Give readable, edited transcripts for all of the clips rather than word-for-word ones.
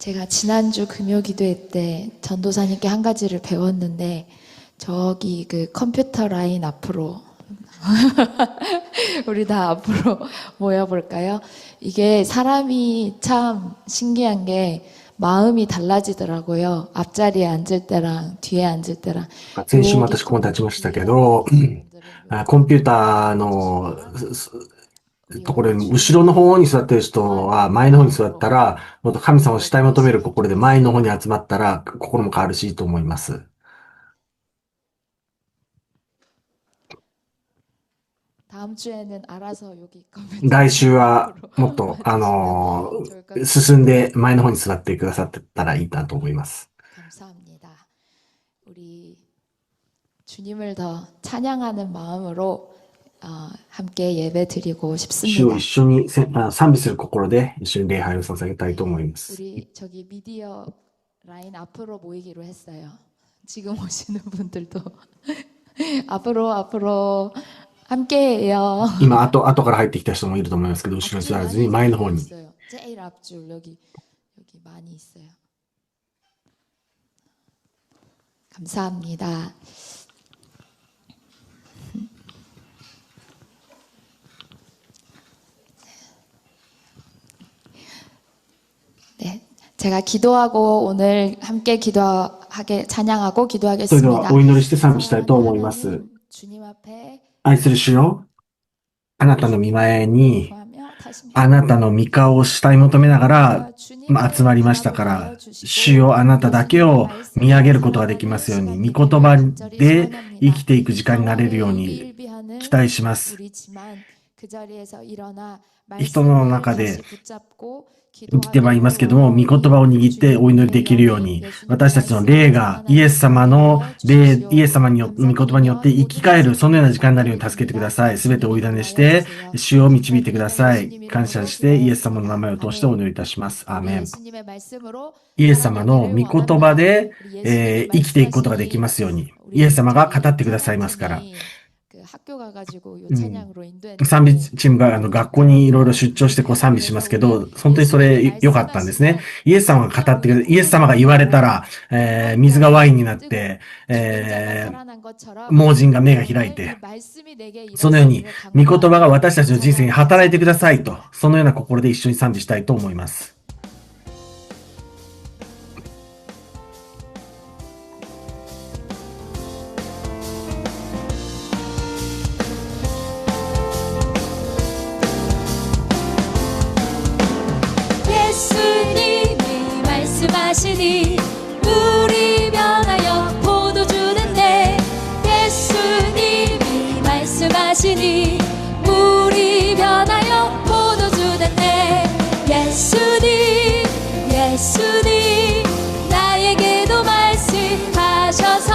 제가 지난주 금요기도회 때 전도사님께 한 가지를 배웠는데 저기 그 컴퓨터 라인 앞으로 우리 다 앞으로 모여볼까요? 이게 사람이 참 신기한 게 마음이 달라지더라고요. 앞자리에 앉을 때랑 뒤에 앉을 때랑. 先週も私ここに立ちましたけど、コンピューターのところに後ろの方に座ってる人は前の方に座ったら、もっと神様を慕い求める心で前の方に集まったら心も変わるしいいと思います。 다음 주에는 알아서 여기 来週はもっと、進んで前の方に座ってくださってたらいいなと思います。 감사합니다. 우리 주님을 더 찬양하는 마음으로 함께 예배 드리고 主 싶습니다. を一緒に賛美する心で一緒に礼拝を捧げたいと思います。 우리 저기 미디어 라인 앞으로 모이기로 했어요. 지금 오시는 분들도 앞으로 함께해요. 今、後から入ってきた人もいると思いますけど、後ろに座らずに前の方に。 제일 앞줄 여기 많이 있어요. 감사합니다. 네, 제가 기도하고 오늘 함께 기도하게 찬양하고 それでは 기도하겠습니다. お祈りして賛美したいと思います。 주님 앞에 愛する主よ、あなたの御前に、 기도하며 다시 あなたの御顔を慕い求めながら、集まりましたから、主よあなただけを見上げることができますように、御言葉で生きていく時間になれるように期待します。人の中で生きてはいますけども、御言葉を握ってお祈りできるように、私たちの霊がイエス様の霊、イエス様によって、御言葉によって生き返る、そのような時間になるように助けてください。すべてお委ねして、主を導いてください。感謝して、イエス様の名前を通してお祈りいたします。アーメン。イエス様の御言葉で、生きていくことができますように、イエス様が語ってくださいますから。賛美チームが学校にいろいろ出張してこう賛美しますけど、本当にそれ良かったんですね。イエス様が語ってくれ、イエス様が言われたら、水がワインになって、盲人が目が開いて、そのように御言葉が私たちの人生に働いてくださいと、そのような心で一緒に賛美したいと思います。예수님이 우리 변하여 포도주는데 예수님이 말씀하시니 우리 변하여 포도주는데 예수님 나에게도 말씀하셔서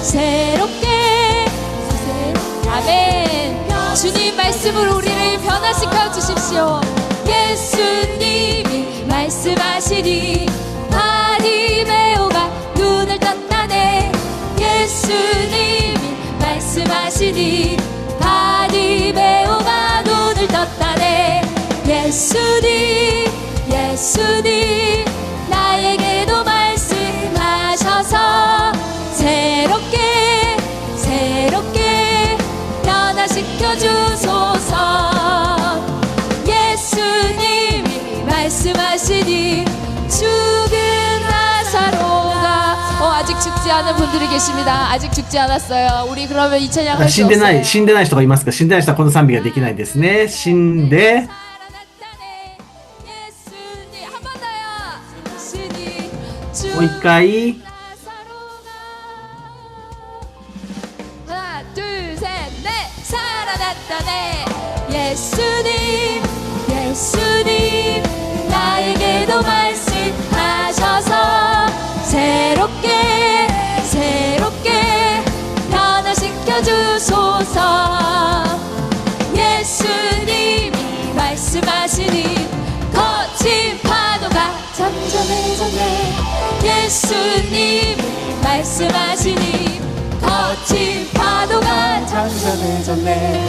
새롭게 아멘. 주님 말씀으로 우리를 변화시켜 주십시오. 예수님이 말씀하시니 바리메오가 눈을 떴다네. 예수님이 말씀하시니 바리메오가 눈을 떴다네. 예수님 나에게도 말씀하셔서 새롭게 변화시켜 주소서. 예수님이 말씀하시니 죽은 나사로가 아직 죽지 않은 분들이 계십니다. 아직 죽지 않았어요. 우리 그러면 이 찬양 할 수 없어요. 死んでない人がいますか？死んでない人はこの賛美ができないですね。死んで、 もう一回。 하나 둘 셋 넷 살아났다네. 예수님 나에게도 말씀하셔서 새롭게 변화시켜 주소서. 예수님이 말씀하시니 거친 파도가 잠잠해졌네. 예수님이 말씀하시니 거친 파도가 잠잠해졌네.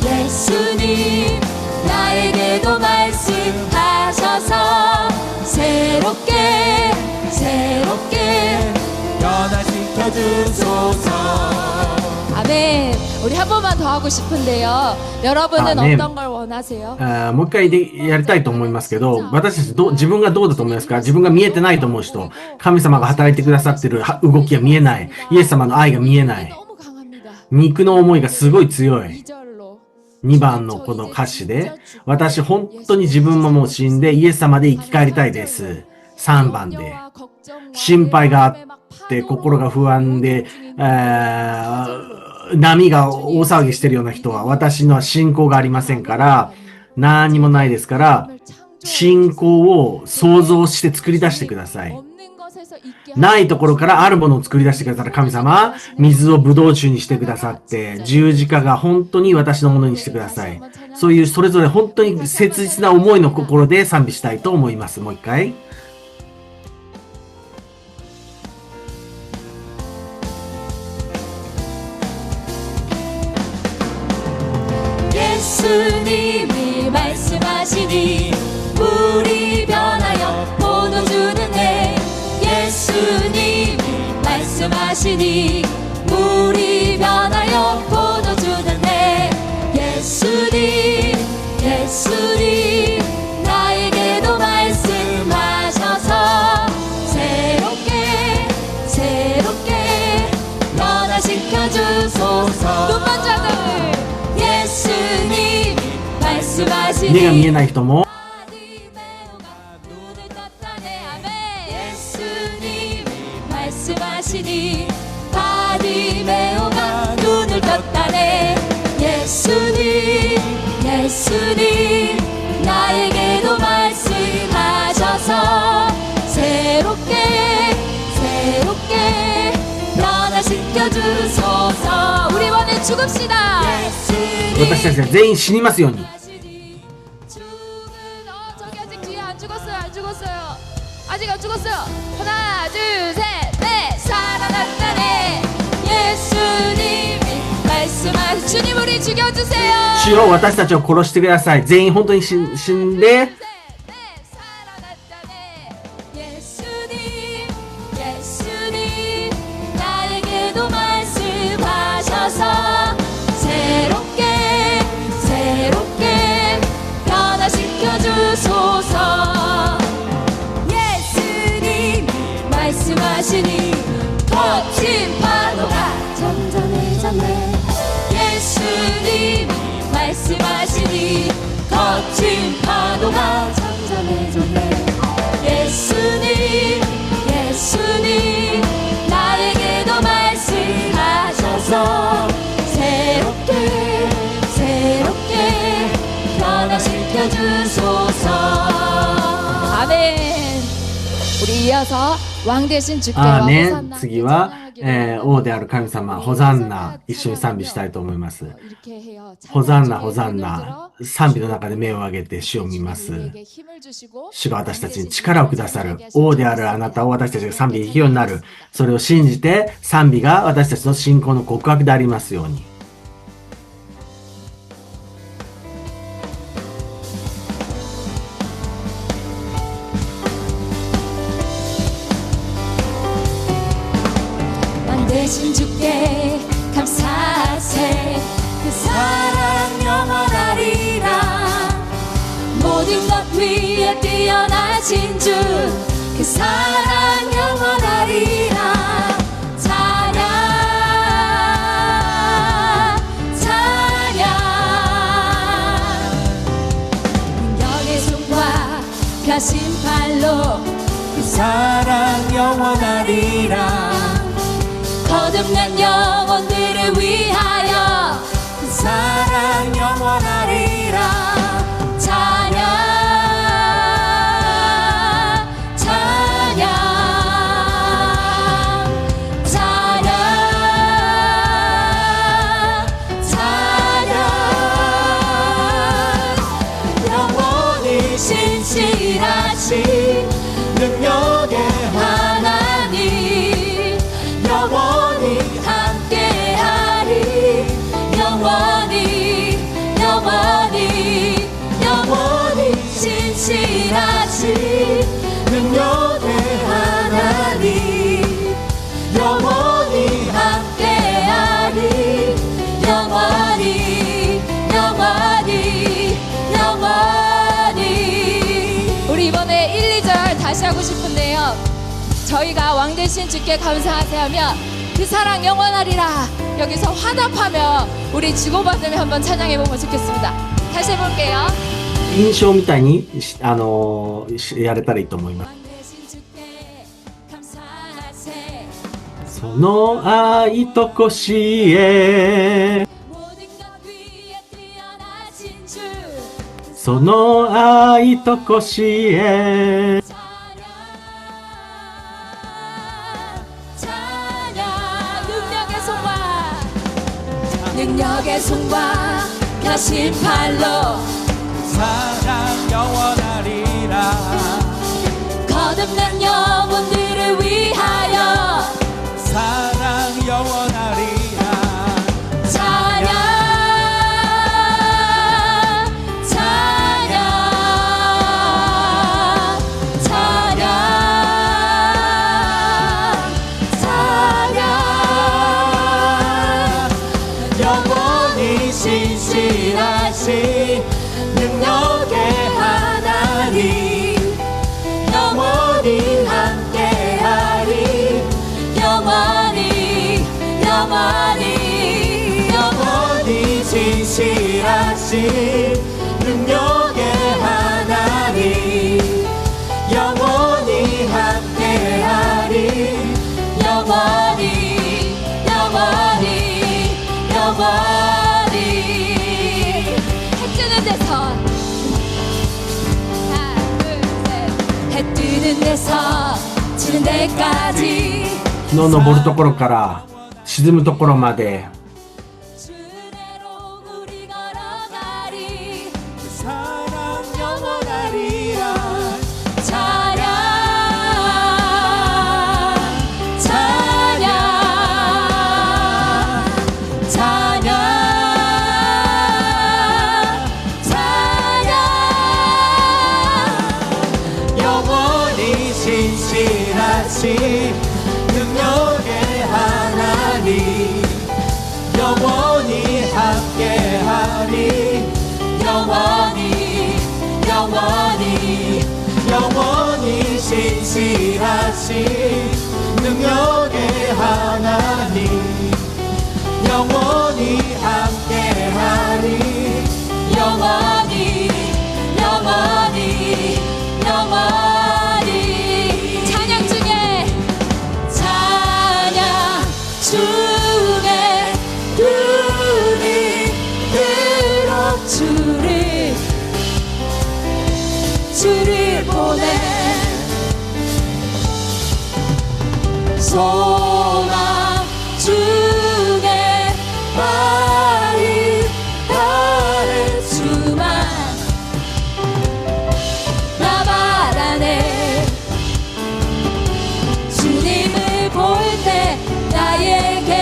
예수님 나에게도 말씀하셔서 지켜주소서. 아멘. 우리 한 번만 더 하고 싶은데요. 여러분은 아멘. 어떤 걸 원하세요? もう一回やりたいと思いますけど、私たち自分がどうだと思いますか？自分が見えてないと思う人、神様が働いてくださってる動きが見えない、イエス様の愛が見えない、 너무 강합니다. 肉の思いがすごい強い。 2절로 2番のこの歌詞で、私本当に自分ももう死んでイエス様で生き返りたいです。3番で、心配があって心が不安で、波が大騒ぎしてるような人は私のは信仰がありませんから、何にもないですから、信仰を想像して作り出してください。 ないところからあるものを作り出してくださる神様、水をブドウ酒にしてくださって、十字架が本当に私のものにしてください。そういうそれぞれ本当に切実な思いの心で賛美したいと思います。もう一回。 예수님이 말씀하시니 물이 변하여 포도주는 내 예수님이 말씀하시니 물이 변하여 포도주는 내 예수님 예수님 나에게도 말씀하셔서 새롭게 새롭게 변화시켜 주소서. 눈만 자들 예수님 말씀하시니 目が見えない人も、 눈을 떴다네. 아멘. 예수님 말씀하시니 바디메오가 눈을 떴다네. 예수님 예수님 나에게도 말씀하셔서 새롭게 새롭게 변화시켜 주소서. 우리 이번에 죽읍시다. 私たちが全員死にますように。 저기 아직 뒤에 안 죽었어요. 안 죽었어요. 아직 안 죽었어요. 하나 둘 셋 넷 살아났다네. 예수님이 말씀하신 주님 우리 죽여주세요. 主よ、私たちを殺してください。全員本当に死んで、 예수님 예수님 나에게도 말씀하셔서 새롭게 새롭게 변화시켜 주소서. 예수님 말씀하시니 거친 파도가 점점해졌네. 예수님 말씀하시니 거친 파도가 점점해졌네. 예수님 예수님 나에게도 말씀하셔서 새롭게 새롭게 변화시켜 주소서. 아멘. 우리 이어서 왕 대신 주께와 アーメン。 호산나 次は、王である神様、ホザンナ、一緒に賛美したいと思います。 이렇게 해요. ホザンナ、ホザンナ、賛美の中で目を上げて主を見ます。 우리에게 힘을 주시고 主が私たちに力をくださる。王であるあなたを私たちが賛美できるようになる。それを信じて、賛美が私たちの信仰の告白でありますように。 왕 대신 주께 감사세. 그 사랑 영원하리라. 모든 것 위에 뛰어나신 주 그 사랑 영원하리라. 찬양 찬양 능력의 손과 펴신 팔로 그 사랑 영원하리라. 거듭난 영혼들을 위하여 그 사랑 영원하리라. 찬양 찬양 찬양 찬양 영원히 신실하신 능력의 하나님 영원히 함께하리. 영원히 영원히 영원히 신실하신 능력의 하나님 영원히 다시 하고 싶은데요. 저희가 왕 대신 주께 감사하세 하며 그 사랑 영원하리라 여기서 화답하며 우리 주고받으며 한번 찬양해보면 좋겠습니다. 다시 해볼게요. 印象みたいにやれたらいいと思います。 왕 대신 주께 감사하세その愛とこしえ 모든 것 위에 뛰어나신 주 その愛とこしえ 찬양 능력의 손과 펴신 팔로 사랑 영원하리라 거듭난 영혼들을 위하여 사랑 영원하리라 찬양 찬양 찬양 찬양 영원히 신실하신 능력의 하나님 영원히 함께하리 영원히 영원히 영원히 진실하신 능력의 하나님 영원히 함께하리 영원히 영원히 영원히 해 뜨는 데서 하나 둘셋 해 뜨는 데서 지는 데까지 日の昇るところから沈むところまで 주대로 우리 걸어가리 사랑 영원하리라 찬양 찬양 찬양 찬양 영원히 신실하신 능력의 하나님 영원히 함께하리 영원히 영원히 영원히 신실하신 능력의 하나님 영원히 함께하리 영원히 영원히 영원히 찬양 중에 찬양 중에 눈이 들어 주를 보내 소망 중에 말이 다른 수만 나발 안에 주님을 볼 때 나에게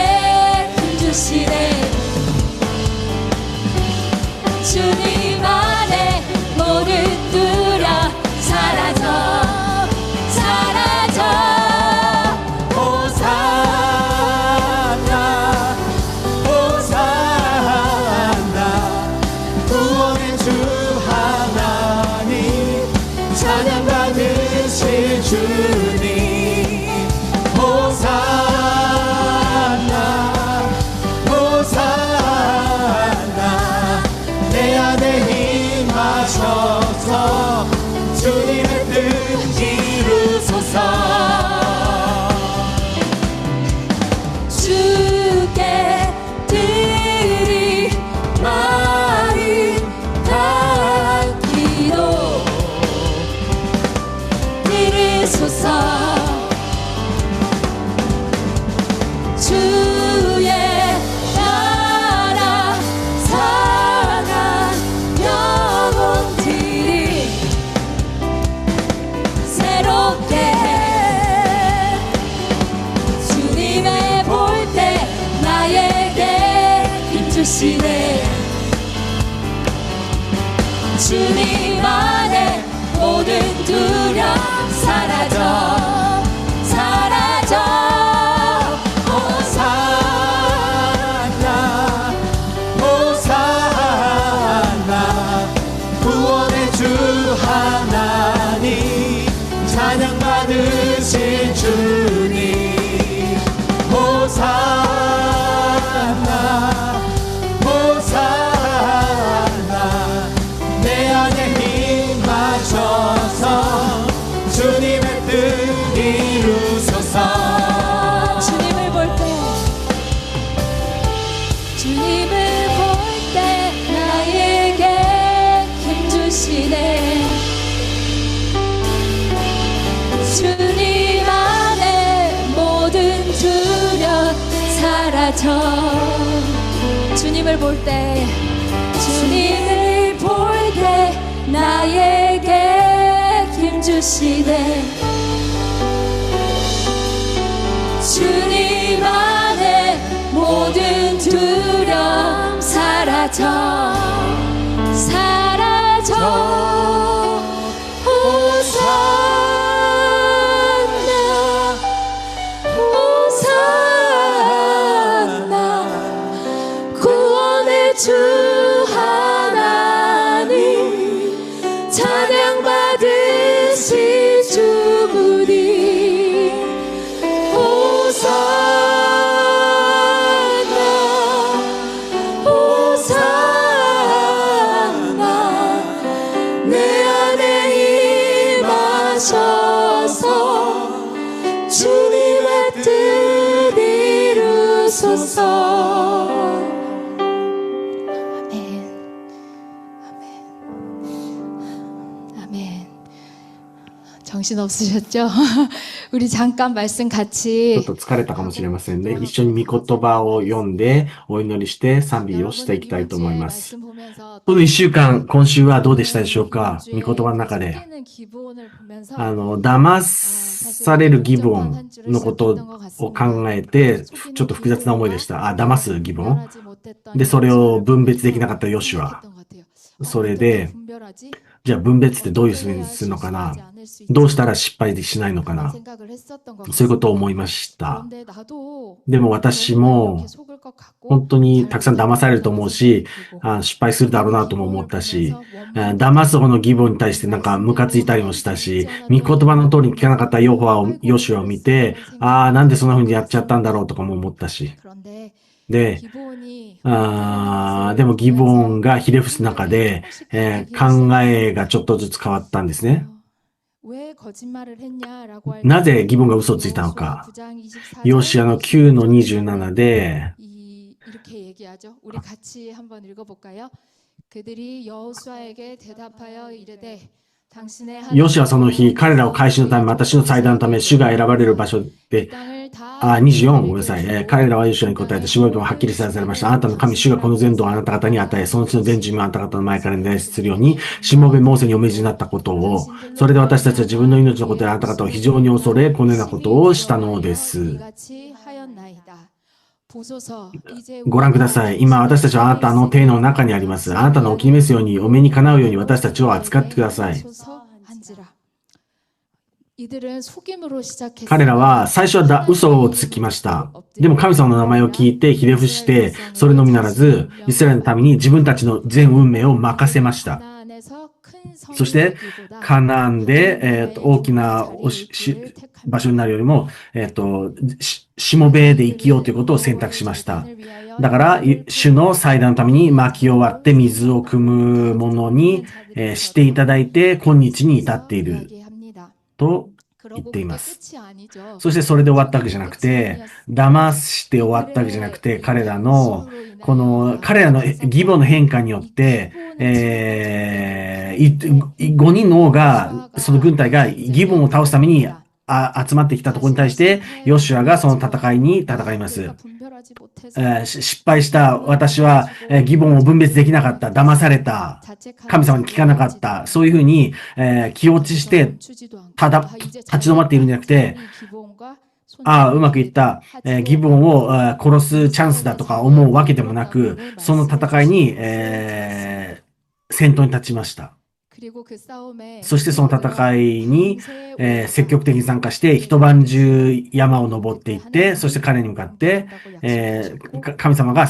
힘 주시네 주님 안에 모든 두려 사라져 사라져 호산나 호산나 구원의 주 하나님 찬양 받으실 주님 호산나 호산나 내 안에 임하셔서 주님의 뜻 이루소서 주께 드릴 말이 닿기도 들으소서 주의 나라 상한 영혼들이 새롭게 주님을 볼 때 나에게 힘 주시네 주님 안에 모든 두려 사라져 사라져 호산나 호산나 구원의 주 하나님 찬양 받으신 주님 호산나 호산나 내 안에 힘 마셔서 주님의 뜻 이루소서 주님을 볼 때 나에게 힘 주시네 주님 안에 모든 두려움 사라져 주님을 볼 때 나에게 힘 주시네 주님 안에 모든 두려움 사라져 호산나 호산나 구원의 주 하나님 찬양 받으신 주님 호산나 호산나 내 안에 임하셔서 주님의 뜻 이루소서 아멘 아멘 아멘 정신 없으셨죠? 우리 잠깐 말씀 ちょ 같이 っと疲れたかもしれませんね。一緒に御言葉を読んで、お祈りして賛美をしていきたいと思います。この一週間、今週はどうでしたでしょうか？御言葉の中で。騙される義本のことを考えて、ちょっと複雑な思いでした。騙す義本。で、それを分別できなかったヨシュア。それで、じゃあ分別ってどういうふうにするのかな？どうしたら失敗しないのかな？そういうことを思いました。でも私も本当にたくさん騙されると思うし、失敗するだろうなとも思ったし、騙す方の義母に対してなんかムカついたりもしたし、御言葉の通りに聞かなかったヨシュアを見て、なんでそんな風にやっちゃったんだろうとかも思ったし。で、でもギボンがひれ伏す中で、考えがちょっとずつ変わったんですね。なぜギボンが嘘をついたのか。ヨシアの9の27で、ヨシアはその日、彼らを回収のため、私の祭壇のため、主が選ばれる場所で、24、ごめんなさい。彼らはヨシアに答えて、しもべもはっきりされました。あなたの神、主がこの全土をあなた方に与え、その地の全人民をあなた方の前から捻出するように、しもべモーセにお命じになったことを、それで私たちは自分の命のことであなた方を非常に恐れ、このようなことをしたのです。ご覧ください。今、私たちはあなたの手の中にあります。あなたのお気に召すように、お目にかなうように私たちを扱ってください。彼らは最初は嘘をつきました。でも神様の名前を聞いてひれ伏して、それのみならず、イスラエルのために自分たちの全運命を任せました。そして、カナンで、大きな場所になるよりも、しもべで生きようということを選択しました。だから、主の祭壇のために薪を割って水を汲むものに、していただいて、今日に至っていると言っています。そしてそれで終わったわけじゃなくて、騙して終わったわけじゃなくて、彼らの義母の変化によって、5人の王が、その軍隊が義母を倒すために集まってきたところに対して、ヨシュアがその戦いに戦います。失敗した、私は義母を分別できなかった、騙された、神様に聞かなかった、そういうふうに、気落ちして、立ち止まっているんじゃなくて、うまくいった、義母を殺すチャンスだとか思うわけでもなく、その戦いに、先頭に立ちました。そしてその戦いに、積極的に参加して、一晩中山を登っていって、そして彼に向かって、神様が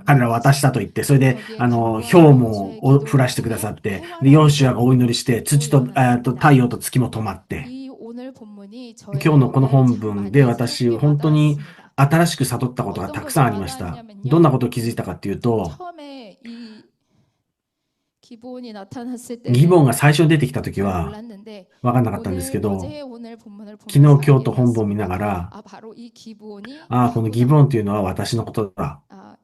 彼らを渡したと言って、それで、氷もを降らしてくださって、で、ヨシュアがお祈りして、土と、太陽と月も止まって、今日のこの本文で私、本当に新しく悟ったことがたくさんありました。どんなことを気づいたかっていうと、ギボンが最初に出てきたときは分かんなかったんですけど、昨日今日と本文を見ながら、このギボンというのは私のことだ。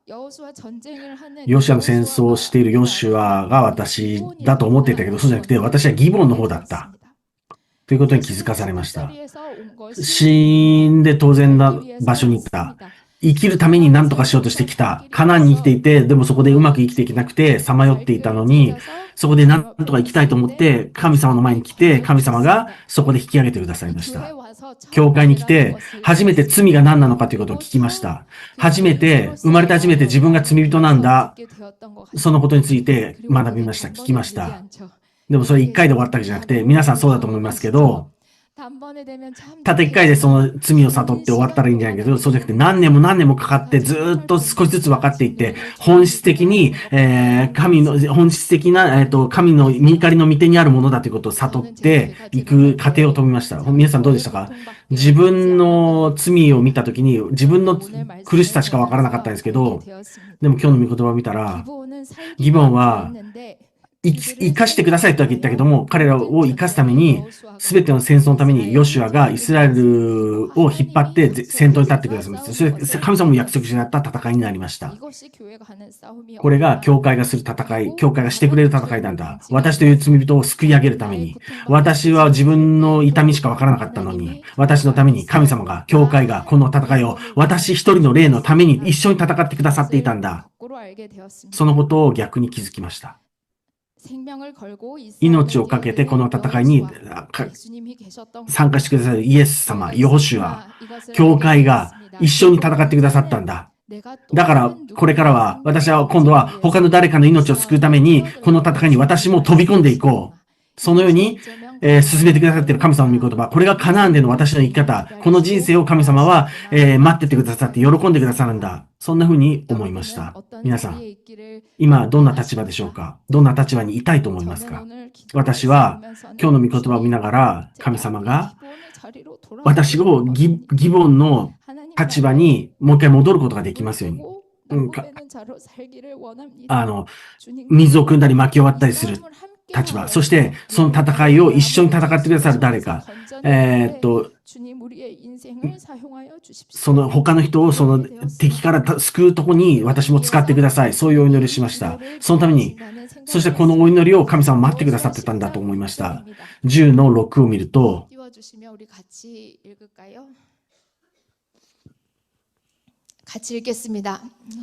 ヨシュアの戦争をしているヨシュアが私だと思っていたけど、そうじゃなくて私はギボンの方だった。ということに気づかされました。死んで当然な場所に行った。生きるために何とかしようとしてきた。カナンに生きていて、でもそこでうまく生きていけなくて、さまよっていたのに、そこで何とか生きたいと思って、神様の前に来て、神様がそこで引き上げてくださいました。教会に来て、初めて罪が何なのかということを聞きました。生まれて初めて自分が罪人なんだ。そのことについて学びました。聞きました。でもそれ一回で終わったわけじゃなくて、皆さんそうだと思いますけど、たった一回でその罪を悟って終わったらいいんじゃないけど、そうじゃなくて何年も何年もかかってずーっと少しずつ分かっていって、本質的に、本質的な、神の御怒りの御手にあるものだということを悟っていく過程を飛びました。皆さんどうでしたか？自分の罪を見たときに自分の苦しさしか分からなかったんですけど、でも今日の御言葉を見たら、ギボンは、生かしてくださいとは言ったけども、彼らを生かすために、すべての戦争のためにヨシュアがイスラエルを引っ張って先頭に立ってくださいました。それ、神様も約束しなかった戦いになりました。これが教会がする戦い、教会がしてくれる戦いなんだ。私という罪人を救い上げるために、私は自分の痛みしかわからなかったのに、私のために神様が、教会がこの戦いを私一人の霊のために一緒に戦ってくださっていたんだ。そのことを逆に気づきました。命をかけてこの戦いに参加してくださるイエス様、ヨホシュア、教会が一緒に戦ってくださったんだ。だからこれからは私は今度は他の誰かの命を救うためにこの戦いに私も飛び込んでいこう。そのように進めてくださっている神様の御言葉。これがカナンでの私の生き方。この人生を神様は、待っててくださって喜んでくださるんだ。そんな風に思いました。皆さん、今どんな立場でしょうか？どんな立場にいたいと思いますか？私は今日の御言葉を見ながら神様が私をギボンの立場にもう一回戻ることができますように。水を汲んだり巻き終わったりする立場。そして、その戦いを一緒に戦ってくださる誰か。その他の人をその敵から救うとこに私も使ってください。そういうお祈りしました。そのために、そしてこのお祈りを神様待ってくださってたんだと思いました。10の6を見ると、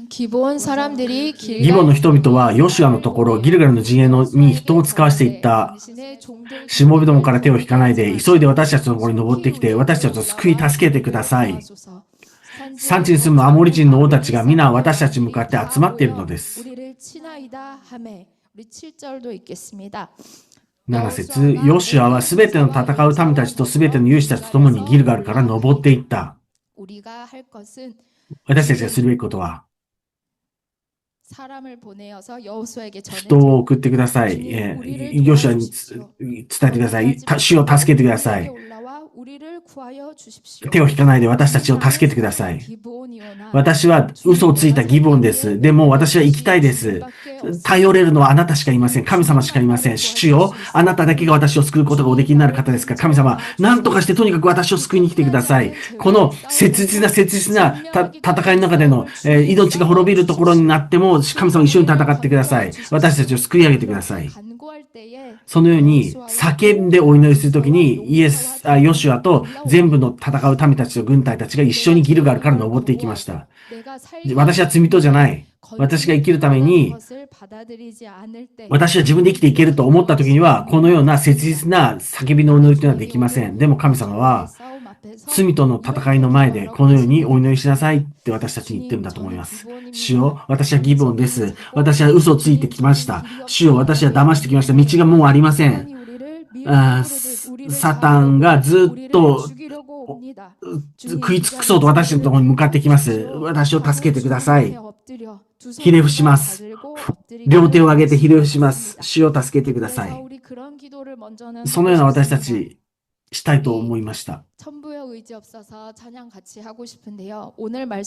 ギボンの人々はヨシュアのところ、ギルガルの陣営に人を使わせていった。しもべどもから手を引かないで、急いで私たちのところに登ってきて、私たちを救い助けてください。産地に住むアモリ人の王たちが皆私たちに向かって集まっているのです。7節、ヨシュアはすべての戦う民たちとすべての勇士たちと共にギルガルから登っていった。私たちがするべきことは、人を送ってください。ヨシュアに伝えてください。主を助けてください。手を引かないで私たちを助けてください。私は嘘をついたギボンです。でも私は生きたいです。頼れるのはあなたしかいません。神様しかいません。主よ、あなただけが私を救うことがおできになる方ですから、神様、何とかしてとにかく私を救いに来てください。この切実な戦いの中での、命が滅びるところになっても、神様一緒に戦ってください。私たちを救い上げてください。そのように叫んでお祈りするときにヨシュアと全部の戦う民たちと軍隊たちが一緒にギルガルから登っていきました。私は罪人じゃない。私が生きるために、私は自分で生きていけると思ったときには、このような切実な叫びのお祈りというのはできません。でも神様は、罪との戦いの前で、このようにお祈りしなさいって私たちに言ってるんだと思います。主よ、私はギブオンです。私は嘘をついてきました。主よ、私は騙してきました。道がもうありません。サタンがずっと食いつくそうと私のところに向かってきます。私を助けてください。ひれ伏します。両手を上げてひれ伏します。主を助けてください。そのような私たちしたいと思いました。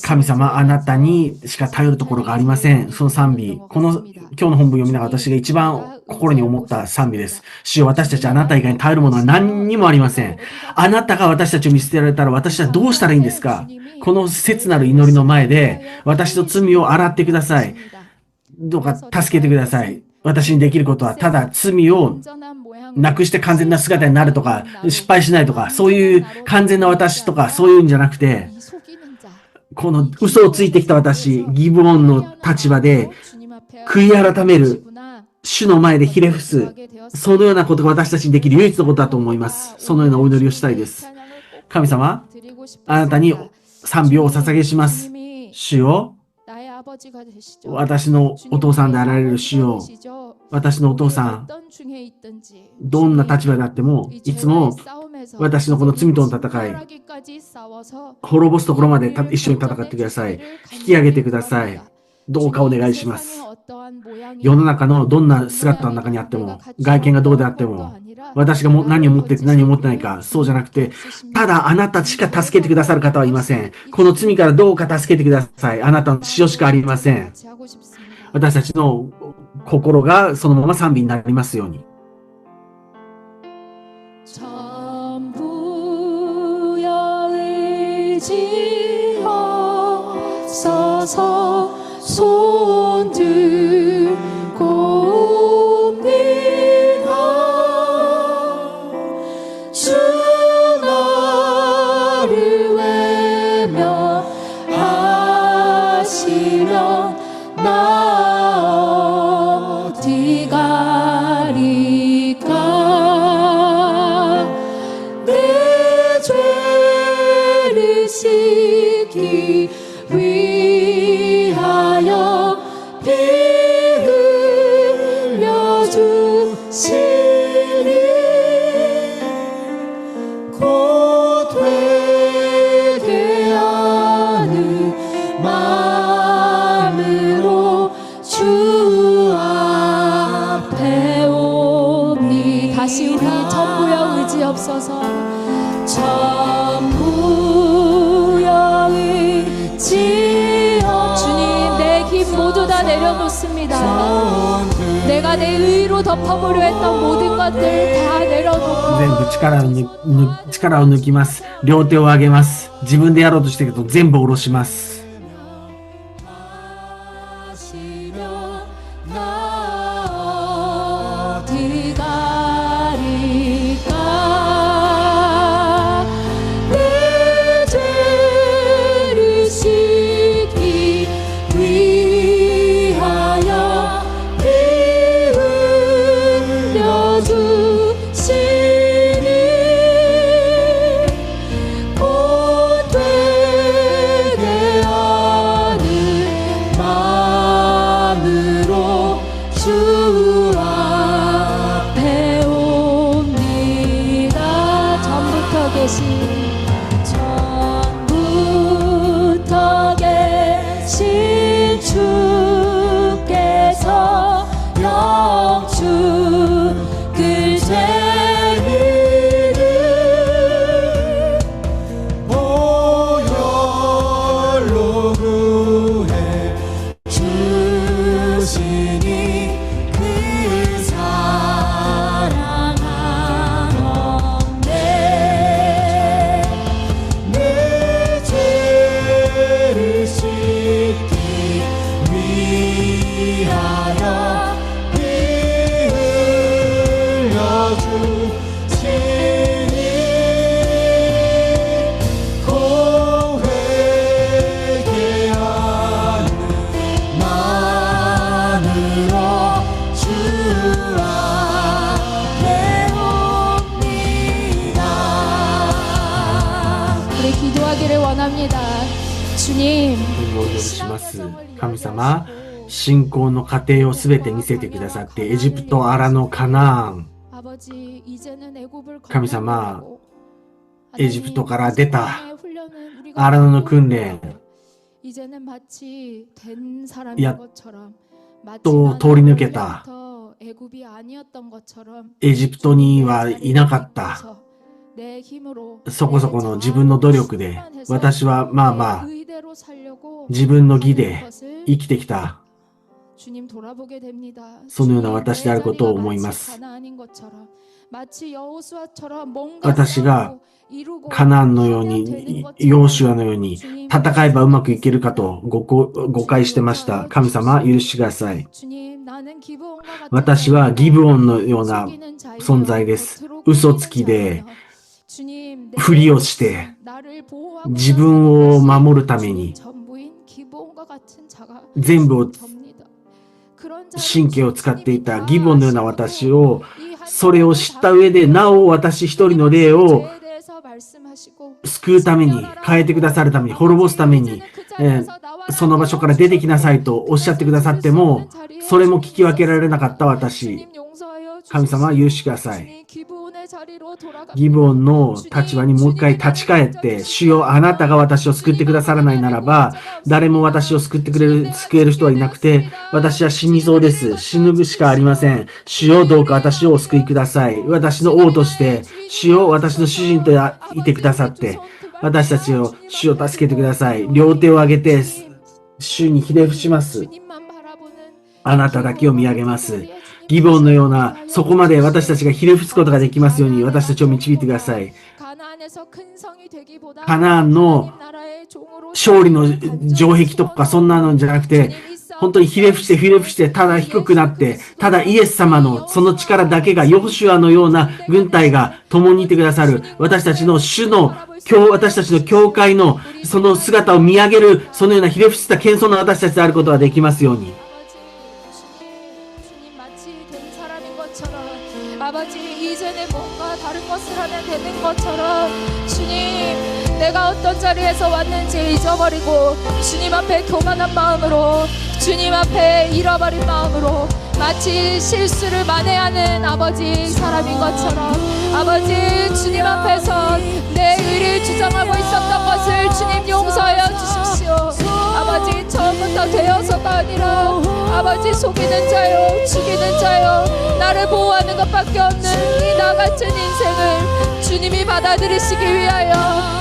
神様、あなたにしか頼るところがありません。その賛美、今日の本文読みながら私が一番心に思った賛美です。主よ、私たちあなた以外に頼るものは何にもありません。あなたが私たちを見捨てられたら私はどうしたらいいんですか？この切なる祈りの前で私の罪を洗ってください。どうか助けてください。私にできることはただ罪をなくして完全な姿になるとか、失敗しないとか、そういう完全な私とか、そういうんじゃなくて、この嘘をついてきた私、ギブオンの立場で、悔い改める、主の前でひれ伏す、そのようなことが私たちにできる唯一のことだと思います。そのようなお祈りをしたいです。神様、あなたに賛美をお捧げします。主よ、私のお父さんであられる主よ、私のお父さん、どんな立場であっても、いつも私のこの罪との戦い、滅ぼすところまで一緒に戦ってください。引き上げてください。どうかお願いします。世の中のどんな姿の中にあっても、外見がどうであっても、私が何を持ってて何を持ってないか、そうじゃなくて、ただあなたしか助けてくださる方はいません。この罪からどうか助けてください。あなたの塩しかありません。私たちの心がそのまま賛美になりますように。손 들고 옵니다. 주 나를 외면하시면 나 어디 가리까. 내 죄를 씻기 위하여 피 흘려 주시니 곧 회개하는 마음으로 주 앞에 오니. 다시 우리 전부여 의지없어서. 전부여 의지여. 주님, 내 힘 모두 다 내려놓습니다. 내가 내 의로 덮어보려 했던 모든 것들 다 내려놓고 全部力を抜きます。両手を上げます。自分でやろうとしてるけど全部下ろします。 나 어디 가리까. 내 죄를 씻기 위하여 피 흘려 주시니 곧 회개하는 마음으로 주 앞에 옵니다. 전부터 계신 주께서 영축을 죄를 보혈로 구해 주시니 그 사랑 한없네. 임하기를 원합니다. 주님, お祈りします。神様、信仰の過程をすべて見せてくださって、エジプト、アラノ、カナーン、 아버지, 이제는 애굽을 神様、 건너가고 エジプトから出た 하나님의 훈련은 우리가 アラノの訓練 이제는 마치 된 야, 사람인 것처럼 마치 또 나는 돌이느꼈다. 원래부터 애굽이 아니었던 것처럼 エジプトにはいなかった。 내 힘으로 そこそこの自分の努力で、私はまあまあ、 의대로 살려고 自分の義で 하는 것을 生きてきた。 주님 돌아보게 됩니다. そのような私であることを思います。 가나안인 것처럼 마치 여호수아처럼 뭔가 私が 이루고 カナンのように、ヨーシュアのように、戦えばうまくいけるかと誤解してました。神様、許してください。 주님, 나는 기브온과 같은 私はギブオンのような 속이는 자이며 存在です。 겉으로 嘘 꾸미는 つきで、 자이며 주님, ふりをして、 나를 보호하고 自分を守るために、 전부인 기브온과 같은 자가 全部を 접니다. 그런 자를 神経を使っていたギブオンのような私 아시고 を、 이 한 それを知った上で、なお私一人の霊を 죄에 대해서 말씀하시고 救うために、変えてくださるために、滅ぼすために、その場所から出てきなさいとおっしゃってくださっても、それも聞き分けられなかった私、神様は許してください。ギブオンの立場にもう一回立ち返って、主よあなたが私を救ってくださらないならば、誰も私を救える人はいなくて、私は死にそうです。死ぬしかありません。主よどうか私をお救いください。私の王として、主よ私の主人といてくださって、私たちを、主を助けてください。両手を上げて、主にひれ伏します。あなただけを見上げます。ギボンのような、そこまで私たちがひれ伏すことができますように、私たちを導いてください。カナンの勝利の城壁とかそんなのじゃなくて、本当にひれ伏して、ただ低くなって、ただイエス様のその力だけが、ヨシュアのような軍隊が共にいてくださる、私たちの私たちの教会のその姿を見上げる、そのようなひれ伏した謙遜の私たちであることができますように。 아버지, 이전에 뭔가 다른 것을 하면 되는 것처럼 주님, 내가 어떤 자리에서 왔는지 잊어버리고 주님 앞에 교만한 마음으로, 주님 앞에 잃어버린 마음으로 마치 실수를 만회하는 아버지 사람인 것처럼, 아버지 주님 앞에서 내 의를 주장하고 있었던 것을 주님 용서하여 주십시오. 아버지, 처음부터 되어서가 아니라 아버지, 속이는 자요, 죽이는 자요, 나를 보호하는 것밖에 없는 이 나 같은 인생을 주님이 받아들이시기 위하여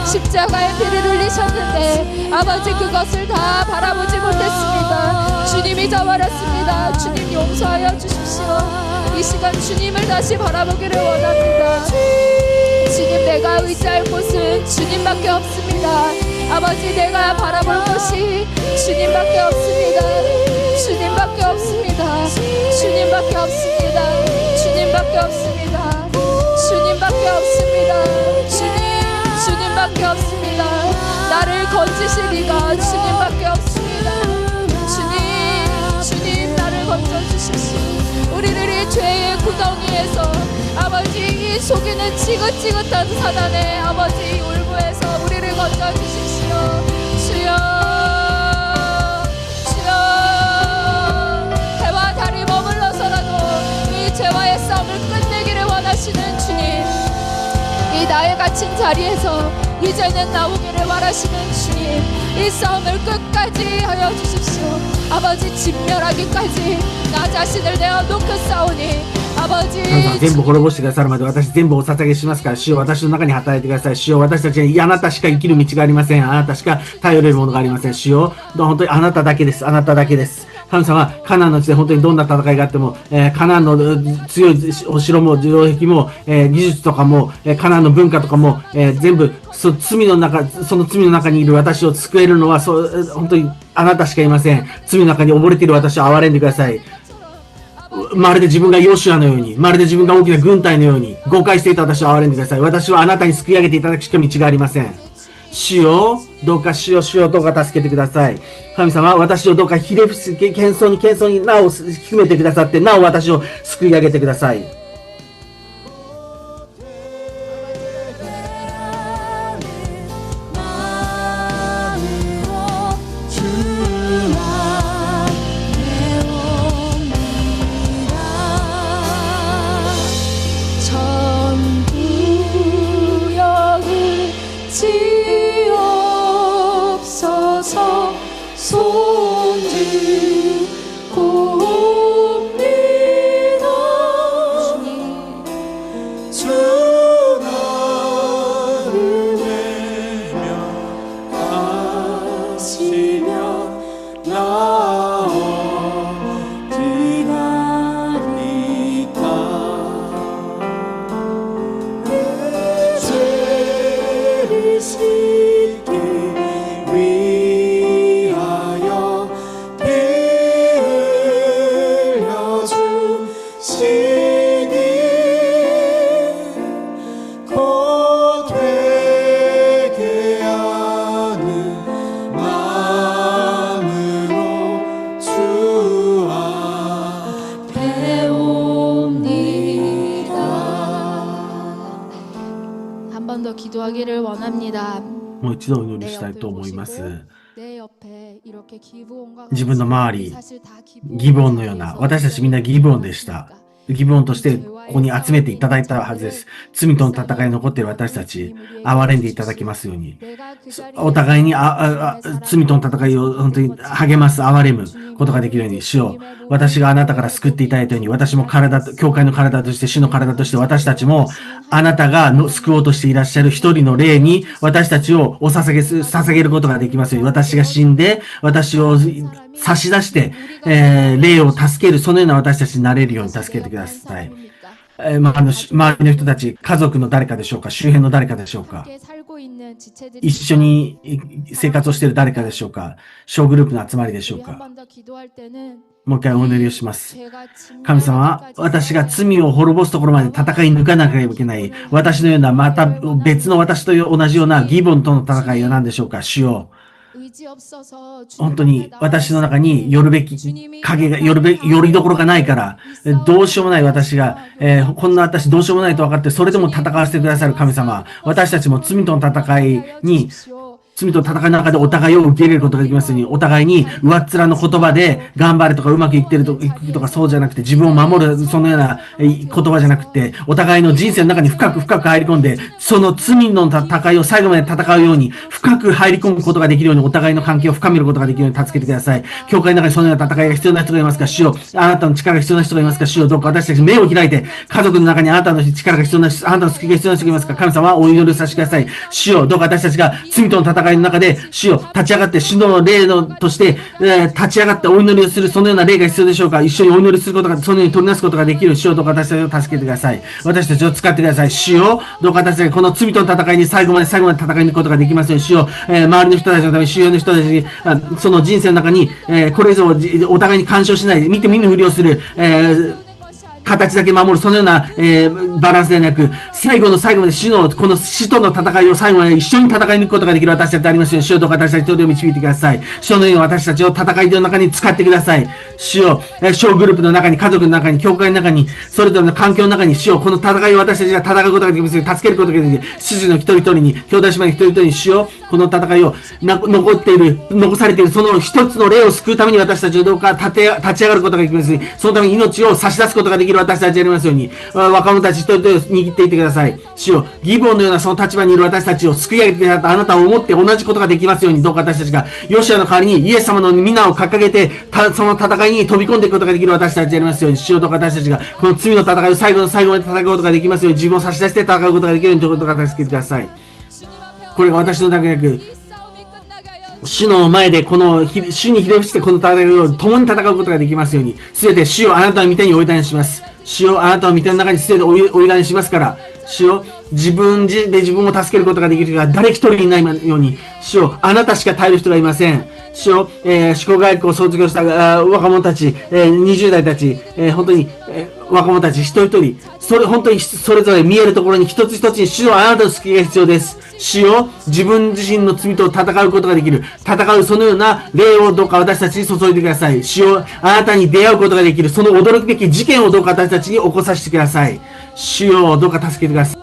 십자가에 피를 흘리셨는데, 아버지, 그것을 다 바라보지 못했습니다. 주님이 저버렸습니다. 주님 용서하여 주십시오. 이 시간 주님을 다시 바라보기를 원합니다. 주님, 내가 의지할 곳은 주님밖에 없습니다. 아버지, 내가 바라볼 곳이 주님밖에 없습니다. 주님밖에 없습니다. 주님밖에 없습니다. 주님밖에 없습니다. 주님밖에 없습니다. 주님밖에 없습니다. 나를 건지실 이가 주님밖에 없습니다. 주님, 나를 건져주십시오. 우리들이 죄의 구덩이에서, 아버지, 이 속이는 지긋지긋한 사단의 아버지 울부에서 우리를 건져주십시오. 주여, 해와 달이 머물러서라도 이 죄와의 싸움을 끝내기를 원하시는 주님, 이 나의 갇힌 자리에서 이제는 나오기를 원하시는 주님, 이 싸움을 끝까지 하여 주십시오. 아버지, 진멸하기까지 나 자신을 내어놓고 싸우니, 아버지, 全部滅ぼしてくださるまで私全部お捧げしますから、主よ私の中に働いてください。主よ私たちにあなたしか生きる道がありません。あなたしか頼れるものがありません。主よ本当にあなただけです。あなただけです。神様、カナンの地で本当にどんな戦いがあっても、カナンの強いお城も城壁も、技術とかも、カナンの文化とかも、全部その罪の中にいる私を救えるのは本当にあなたしかいません。罪の中に溺れている私を憐れんでください。まるで自分がヨシュアのように、まるで自分が大きな軍隊のように、誤解していた私を憐れんでください。私はあなたに救い上げていただくしか道がありません。主よ、どうか主よ、どうか助けてください。神様、私をどうかひれ伏し、謙遜になお含めてくださって、なお私を救い上げてください。 지키 위하여 피 흘려 주시니 곧 되게 하는 마음으로 주 앞에 배웁니다. 한 번 더 기도하기를 원합니다. もう一度お祈りしたいと思います。 내 옆에 이렇게 기브온과 自分の周り、 사실 다 ギブオンのような、私たちみんなギブオンでした。ギブオンとしてここに集めていただいたはずです。罪との戦いに残っている私たち、憐れんでいただきますように。お互いに罪との戦いを本当に励ます、憐れむことができるように、主よ、私があなたから救っていただいたように、私も教会の体として、主の体として、私たちも、あなたが救おうとしていらっしゃる一人の霊に、私たちを捧げることができますように、私が死んで、私を差し出して、霊を助ける、そのような私たちになれるように助けてください。周りの人たち、家族の誰かでしょうか、周辺の誰かでしょうか、一緒に生活をしている誰かでしょうか、小グループの集まりでしょうか。もう一回お祈りをします。神様、私が罪を滅ぼすところまで戦い抜かなければいけない、私のような、また別の私と同じようなギボンとの戦いは何でしょうか、主よ。本当に私の中に寄るべき影が、寄りどころがないから、どうしようもない私が、こんな私どうしようもないと分かって、それでも戦わせてくださる神様、私たちも罪との戦いに、罪と戦いの中でお互いを受け入れることができますように、お互いに上っ面の言葉で頑張れとかうまくいってるとかそうじゃなくて、自分を守るそのような言葉じゃなくて、お互いの人生の中に深く入り込んで、その罪の戦いを最後まで戦うように、深く入り込むことができるように、お互いの関係を深めることができるように助けてください。教会の中にそのような戦いが必要な人がいますか、主よ。あなたの力が必要な人がいますか、主よ。どうか私たち目を開いて、家族の中にあなたの力が必要な人、あなたの救いが必要な人がいますか、神様はお祈りをさせてください。主よ。どうか私たちが罪との戦いの中で、主よ、立ち上がって、主の霊として、立ち上がってお祈りをする、そのような霊が必要でしょうか。一緒にお祈りすることが、そのように取りなすことができる。主よ、どうか私たちを助けてください。私たちを使ってください。主よ、どうか私たちがこの罪との戦いに最後まで戦い抜くことができますように。主よ、周りの人たちのために、主要の人たちに、その人生の中に、これ以上お互いに干渉しないで、見て見ぬふりをする、形だけ守る、そのような、バランスではなく、最後の最後までこの死との戦いを最後まで一緒に戦い抜くことができる私たちでありますように、主よ、どうか私たちを導いてください。主のように私たちを戦いの中に使ってください。主よ、小グループの中に、家族の中に、教会の中に、それぞれの環境の中に、主よ、この戦いを私たちが戦うことができますように、助けることができる。主人の一人一人に、兄弟姉妹の一人一人に、主よ、この戦いを、残されている、その一つの霊を救うために私たちをどうか立ち上がることができますように、そのために命を差し出すことができる私たちでありますように、若者たち一人一人握っていってください。主よ、ギボンのようなその立場にいる私たちを救い上げてくださったあなたを思って同じことができますように、どうか私たちが、ヨシアの代わりにイエス様の皆を掲げて、その戦いに飛び込んでいくことができる私たちでありますように、主よ、どうか私たちが、この罪の戦いを最後の最後まで戦うことができますように、自分を差し出して戦うことができるように、どうか助けてください。これが私のだけでなく、主の前で主にひれ伏してこの戦いを共に戦うことができますように、すべて主をあなたの御手にお委ねします。主をあなたの御手の中にすべてお委ねしますから、主を自分で自分を助けることができるが誰一人いないように、主をあなたしか耐える人がいません。主を、思考外交を卒業した若者たち、20代たち、本当に、若者たち一人一人、本当にそれぞれ見えるところに一つ一つに主をあなたの救いが必要です。主を自分自身の罪と戦うことができる。戦うそのような霊をどうか私たちに注いでください。主をあなたに出会うことができる。その驚くべき事件をどうか私たちに起こさせてください。主をどうか助けてください。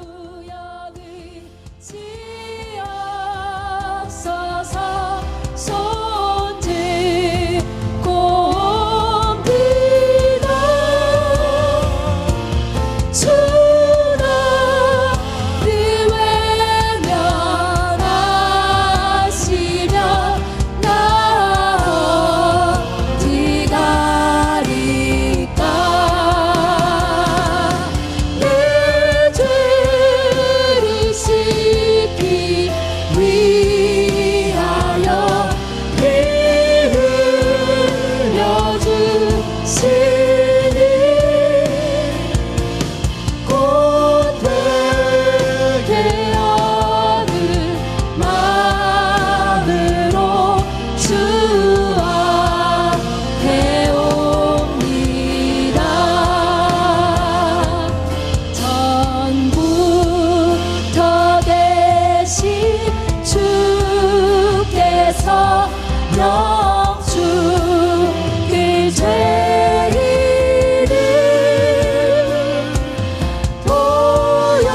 죽게 죄인을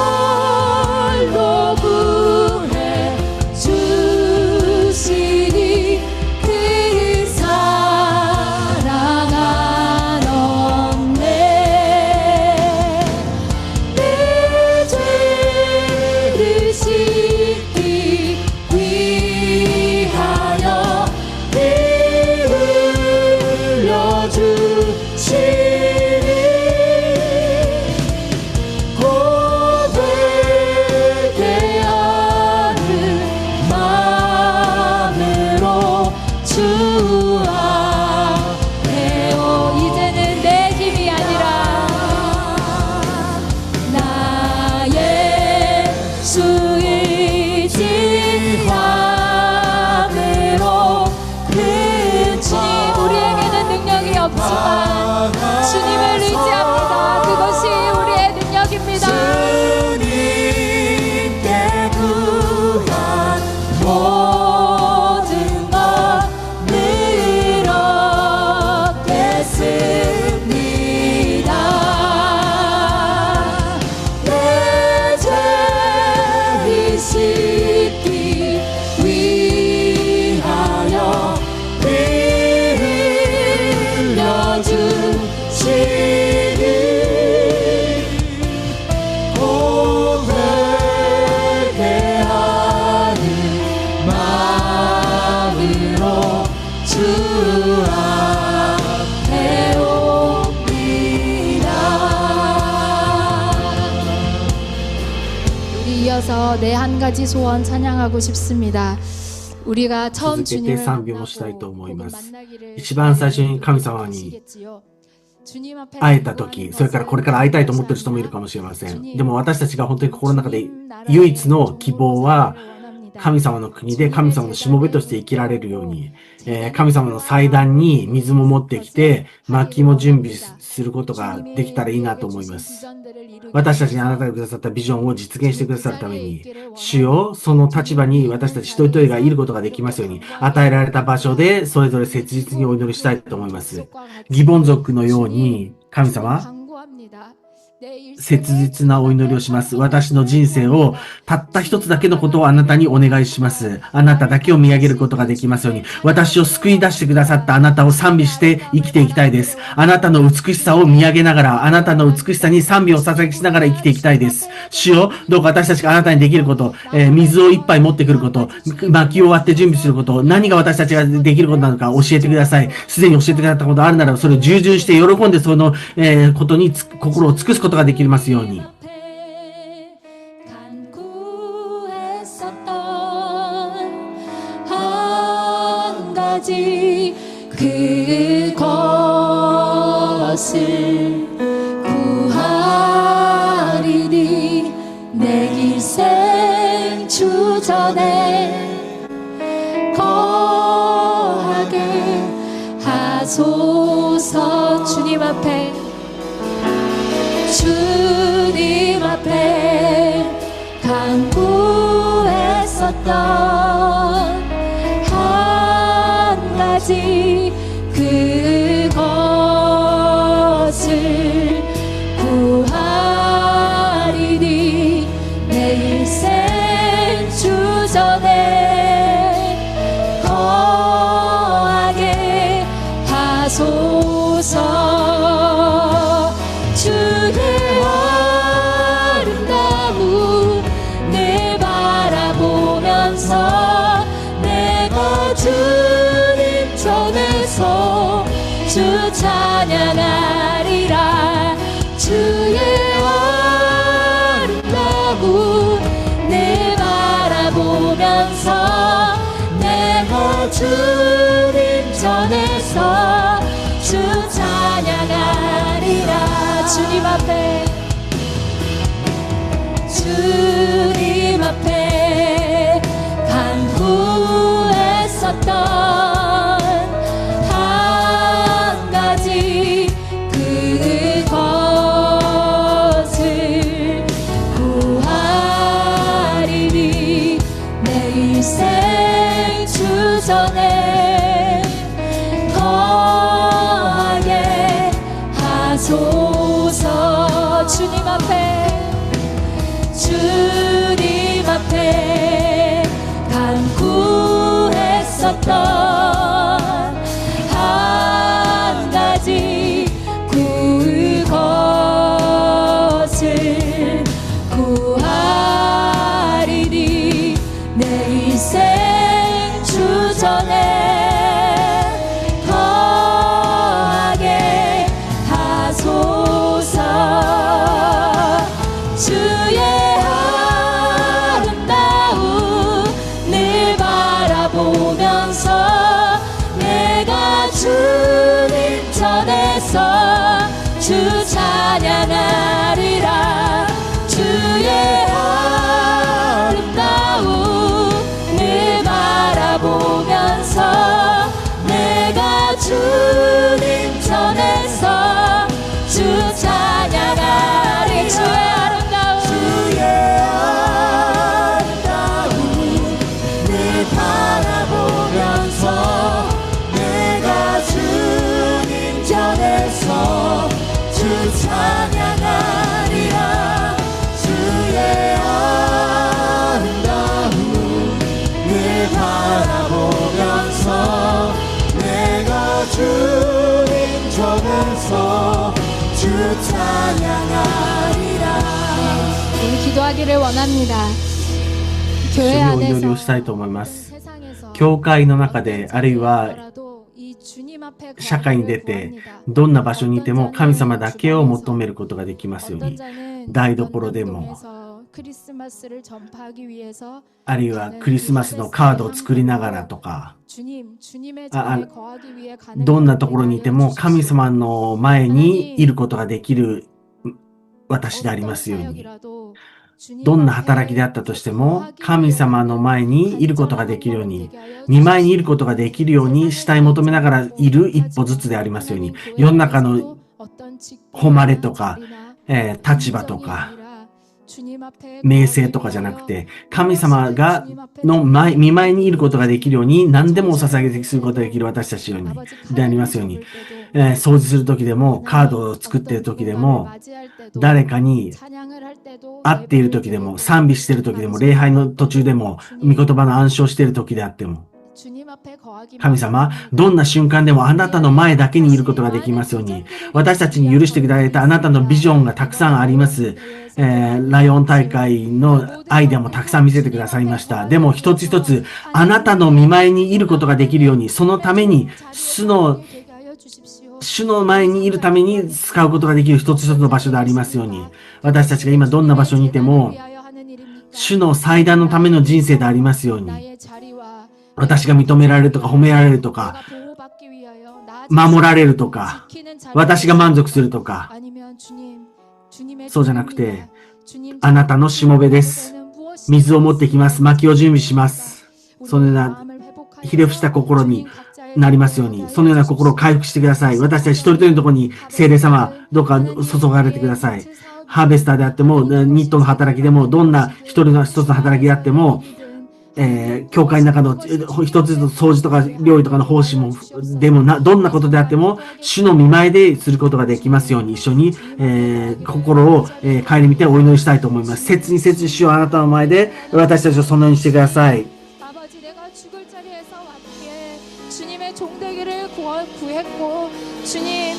보혈로 구해 주시니 그 사랑 한없네. 내 죄를 씻기 위하여 피 흘려주시니 고백해야 하는 마음으로 주 앞에요. 이제는 내 힘이 아니라 나의 수 의지함으로 그 주님, 우리에게는 능력이 없지만 주님을 의지합니다. 그것이 우리의 능력입니다. 주님께 구한 모든 것 늘 얻겠습니다. 내 죄를 씻기 위하여 피 흘려주시니 고백해야 하는 마음으로 주 앞에 옵니다. 우리 이어서 내 한 가지 소원 찬양하고 싶습니다. 우리가 처음 続けて 주님을 賛美をしたいと思い 만나고 ます。 혹은 만나기를 一番最初に神様に 아시겠지요? 주님 앞에 会えた時、それからこれから会いたいと思ってる人もいるかもしれません。でも私たちが本当に心の中で唯一の希望は、神様の国で神様のしもべとして生きられるように、神様の祭壇に水も持ってきて、薪も準備することができたらいいなと思います。私たちにあなたがくださったビジョンを実現してくださるために、主よ、その立場に私たち一人一人がいることができますように、与えられた場所でそれぞれ切実にお祈りしたいと思います。ギボン族のように、神様、切実なお祈りをします。私の人生をたった一つだけのことをあなたにお願いします。あなただけを見上げることができますように、私を救い出してくださったあなたを賛美して生きていきたいです。あなたの美しさを見上げながら、あなたの美しさに賛美を捧げしながら生きていきたいです。主よ、どうか私たちがあなたにできること、水を一杯持ってくること、薪を割って準備すること、何が私たちができることなのか教えてください。すでに教えてくださったことあるならば、それを従順して喜んでその、ことに心を尽くすことができますように。 한 가지 그것을 구하리니 내 일생 주전에 거하게 하소서. 주님 앞에 간구했었던 한 가지 그것을 구하리니 내 일생 주전에 거하게 하소서. 주의 아름다움 내 바라보면서 내가 주님 전에서 주 찬양하리라. 주의 아름다움 내 바라보면서 내가 주님 전에서 주 찬양하리라. 주님 앞에 주님 앞에 간구했었던 한 가지 그것을 구하리니 내 일생 주전에 전에 거하게 하소서. 주님 앞에 간구했었던 한 가지 그것을 구하리니 내 일생 주전에 거하게 하소서. 주의 아름다움을 바라보면서 내가 주님 전에서 주 찬양하리라. 주의 아름다움을 바라보면서 내가 주님 전에서 주 찬양하리. 주의 아름다움을 바라보면서 내가 주님 전에서 주 찬양하리라. 주의 아름다움을 바라보면서 내가 주님 전에서 주 찬양하리라. 우리 기도하기를 원합니다. 一緒 교회 にお祈り 안에서 をしたいと思います。 세상에서 教会の中で、あるいは 이 주님 앞에 社会に出 거하기를 て、 구합니다. どんな場所にいても神様だけを求めることができますよう 어떤 に、 자는 台所でも、 연남동에서 크리스마스를 전파하기 위해서 あるいはクリスマスのカードを作りながらとか、 주님의 あ 전에 거하기 위해 가는 どんなところにいても神様の前にいることができる私でありますように、どんな働きであったとしても神様の前にいることができるように、見舞いにいることができるように慕い求めながらいる一歩ずつでありますように、世の中の誉れとか、立場とか、名声とかじゃなくて、神様がの見舞いにいることができるように、何でもお捧げすることができる私たちようにでありますように、掃除するときでも、カードを作っているときでも、誰かに会っているときでも、賛美しているときでも、礼拝の途中でも、御言葉の暗唱しているときであっても、神様、どんな瞬間でもあなたの前だけにいることができますように、私たちに許してくださったあなたのビジョンがたくさんあります。ライオン大会のアイデアもたくさん見せてくださいました。でも一つ一つ、あなたの見舞いにいることができるように、そのために、主の前にいるために使うことができる一つ一つの場所でありますように、私たちが今どんな場所にいても、主の最大のための人生でありますように、私が認められるとか褒められるとか、守られるとか、私が満足するとか、そうじゃなくて、あなたのしもべです。水を持ってきます。薪を準備します。そのようなひれ伏した心になりますように、そのような心を回復してください。私たち一人一人のところに聖霊様、どうか注がれてください。ハーベスターであっても、ニットの働きでも、どんな一つの働きであっても、教会の中の一つずつ掃除とか料理とかの奉仕も、でもどんなことであっても、主の見舞いですることができますように、一緒に、心を、顧みてお祈りしたいと思います。切に切に主をあなたの前で、私たちをそのようにしてください。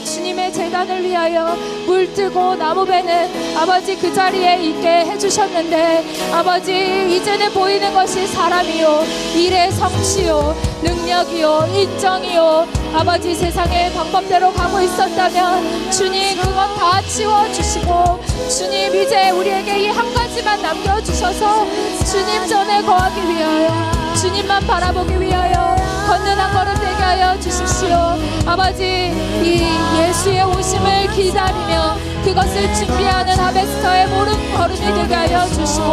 주님의 재단을 위하여 물뜨고 나무배는 아버지 그 자리에 있게 해주셨는데, 아버지 이제는 보이는 것이 사람이요, 일의 성취요, 능력이요, 인정이요, 아버지 세상의 방법대로 가고 있었다면 주님 그것 다 치워주시고, 주님 이제 우리에게 이 한 가지만 남겨주셔서 주님 전에 거하기 위하여, 주님만 바라보기 위하여 걷는 한 걸음 되게 하여 주십시오. 아버지 이 예수의 오심을 기다리며 그것을 준비하는 하베스터의 모든 걸음이 되게 하여 주시고,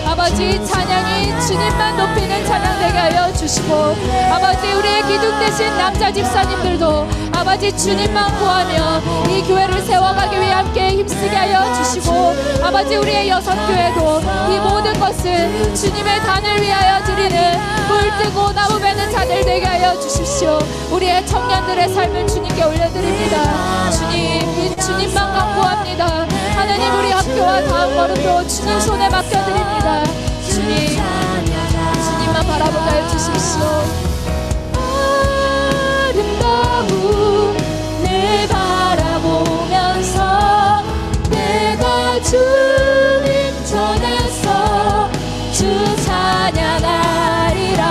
아버지 찬양이 주님만 높이는 찬양 되게 하여 주시고, 아버지 우리의 기둥 되신 남자 집사님들도 아버지 주님만 구하며 이 교회를 세워가기 위해 함께 힘쓰게 하여 주시고 아버지 우리의 여성교회도 이 모든 것을 주님의 단을 위하여 드리는 물뜨고 나무 베는 자들 되게 하여 주십시오. 우리의 청년들의 삶을 주님께 올려드립니다. 주님, 주님만 간구합니다. 하나님 우리 학교와 다음 걸음도 주님 손에 맡겨드립니다. 주님, 주님만 바라보게 하여 주십시오. 아름다운 내 바라보면서 내가 주님 전에서 주 찬양하리라.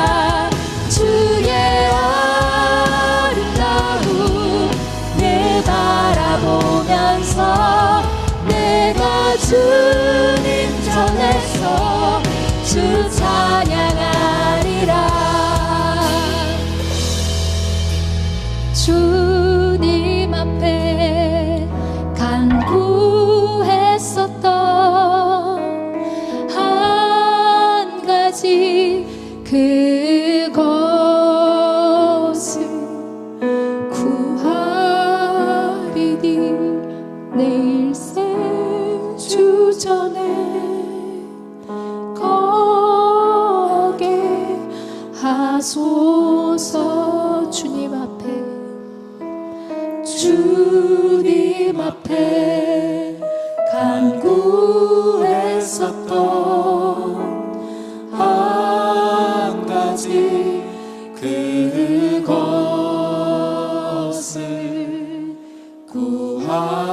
주의 아름다운 내 바라보면서 내가 주님 전에서 주 찬양하리라. 주님 앞에 간구했었던 한 가지 그것을 구하리니 내일새 주 전에 거하게 하소서. 주님 앞에 간구했었던 한 가지 그것을 구하리니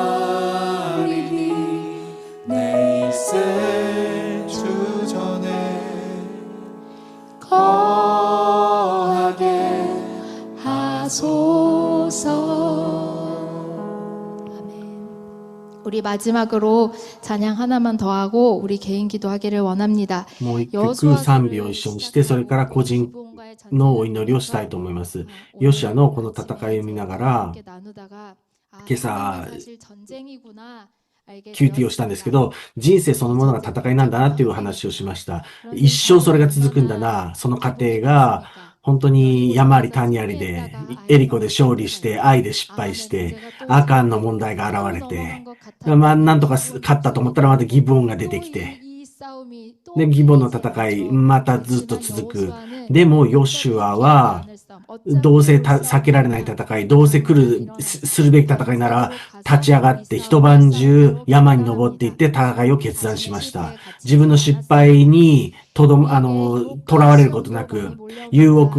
내일새 주 전에 거하게 하소서. 우리 마지막으로 찬양 하나만 더 하고 우리 개인 기도하기를 원합니다.もう一曲賛美を一緒にして、それから個人のお祈りをしたいと思います。ヨシアのこの戦いを見ながら、今朝、QT をしたんですけど、人生そのものが戦いなんだなっていう話をしました。一生それが続くんだな、その過程が、本当に山あり谷ありで、エリコで勝利して、愛で失敗して、アカンの問題が現れて、まあ、なんとか勝ったと思ったらまたギブオンが出てきて、で、ギブオンの戦い、またずっと続く。でも、ヨシュアは、どうせ避けられない戦い、どうせするべき戦いなら、立ち上がって一晩中山に登っていって戦いを決断しました。自分の失敗に囚われることなく、誘惑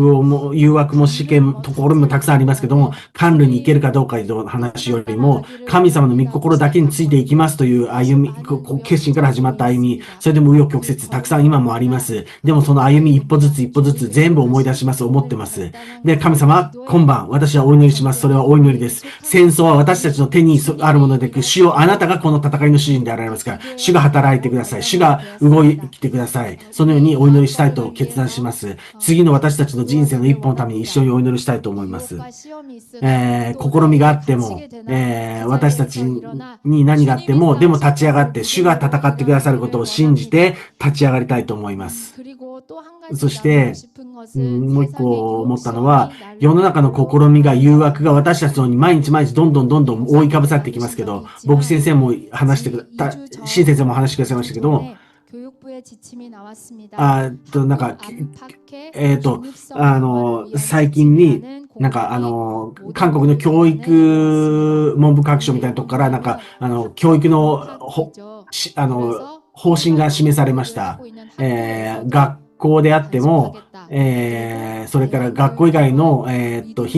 も試験、ところもたくさんありますけども、甘露に行けるかどうかの話よりも、神様の御心だけについていきますという決心から始まった歩み、それでも紆余曲折たくさん今もあります。でもその歩み一歩ずつ全部思い出します、思ってます。で、神様、今晩、私はお祈りします。それはお祈りです。戦争は私たちの手にあるもので、主よ、あなたがこの戦いの主人であられますから、主が働いてください。主が動いてください。そのようにお祈りしたいと決断します。次の私たちの人生の一歩のために一緒にお祈りしたいと思います。試みがあっても、私たちに何があっても、でも立ち上がって、主が戦ってくださることを信じて立ち上がりたいと思います。そして、もう一個思ったのは、世の中の試みが、誘惑が私たちの方に毎日どんどん覆いかぶさってきますけど、僕先生も新先生も話してくださいましたけど、最近に、韓国の教育文部科学省みたいなとこから、教育の方針が示されました。学校であっても、それから学校以外の、非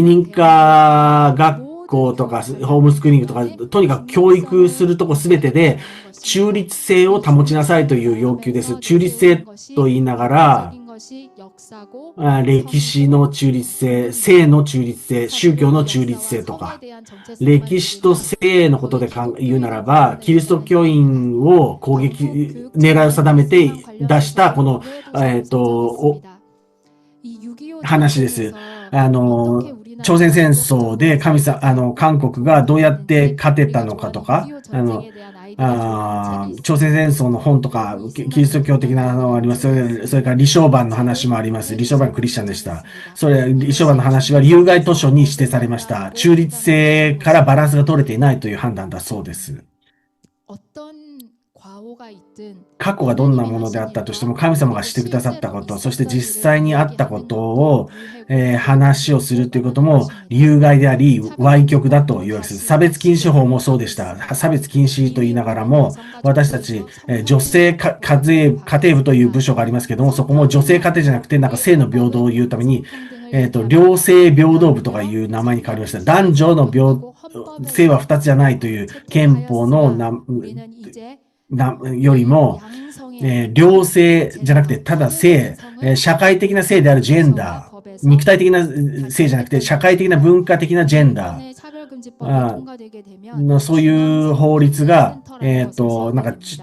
認可学校とか、ホームスクーリングとか、とにかく教育するとこすべてで、中立性を保ちなさいという要求です。中立性と言いながら、歴史の中立性、性の中立性、宗教の中立性とか、歴史と性のことで言うならば、キリスト教員を狙いを定めて出したこの、話です。朝鮮戦争で韓国がどうやって勝てたのかとか、朝鮮戦争の本とか、キリスト教的なのがあります。それから李承晩の話もあります。李承晩クリスチャンでした。李承晩の話は有害図書に指定されました。中立性からバランスが取れていないという判断だそうです。過去がどんなものであったとしても神様がしてくださったこと、そして実際にあったことを、話をするということも有害であり、歪曲だというわけです。差別禁止法もそうでした。差別禁止と言いながらも、私たち、女性家庭部という部署がありますけども、そこも女性家庭じゃなくて、性の平等を言うために、両性平等部とかいう名前に変わりました。男女の性は2つじゃないという憲法のよりも、両性じゃなくて、ただ性、社会的な性であるジェンダー、肉体的な性じゃなくて、社会的な文化的なジェンダー、そういう法律が、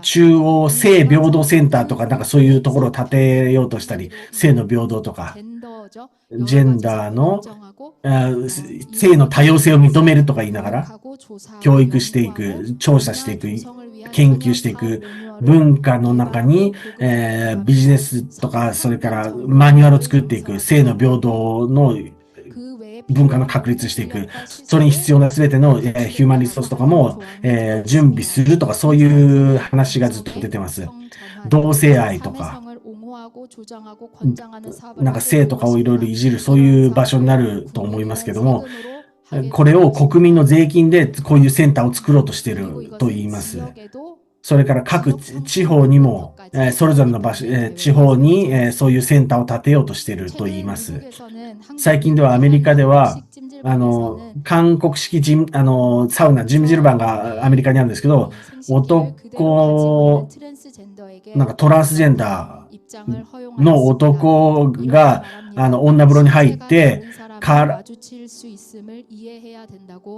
中央性平等センターとか、そういうところを立てようとしたり、性の平等とか、ジェンダーの、性の多様性を認めるとか言いながら、教育していく、調査していく、研究していく文化の中に、ビジネスとか、それからマニュアルを作っていく、性の平等の文化の確立していく、それに必要な全ての、ヒューマンリソースとかも、準備するとか、そういう話がずっと出てます。同性愛とか、性とかをいろいろいじる、そういう場所になると思いますけども、これを国民の税金でこういうセンターを作ろうとしていると言います。それから各地方にも、それぞれの地方に、そういうセンターを建てようとしていると言います。最近ではアメリカでは、韓国式サウナ、ジムジルバンがアメリカにあるんですけど、トランスジェンダーの男が、女風呂に入って、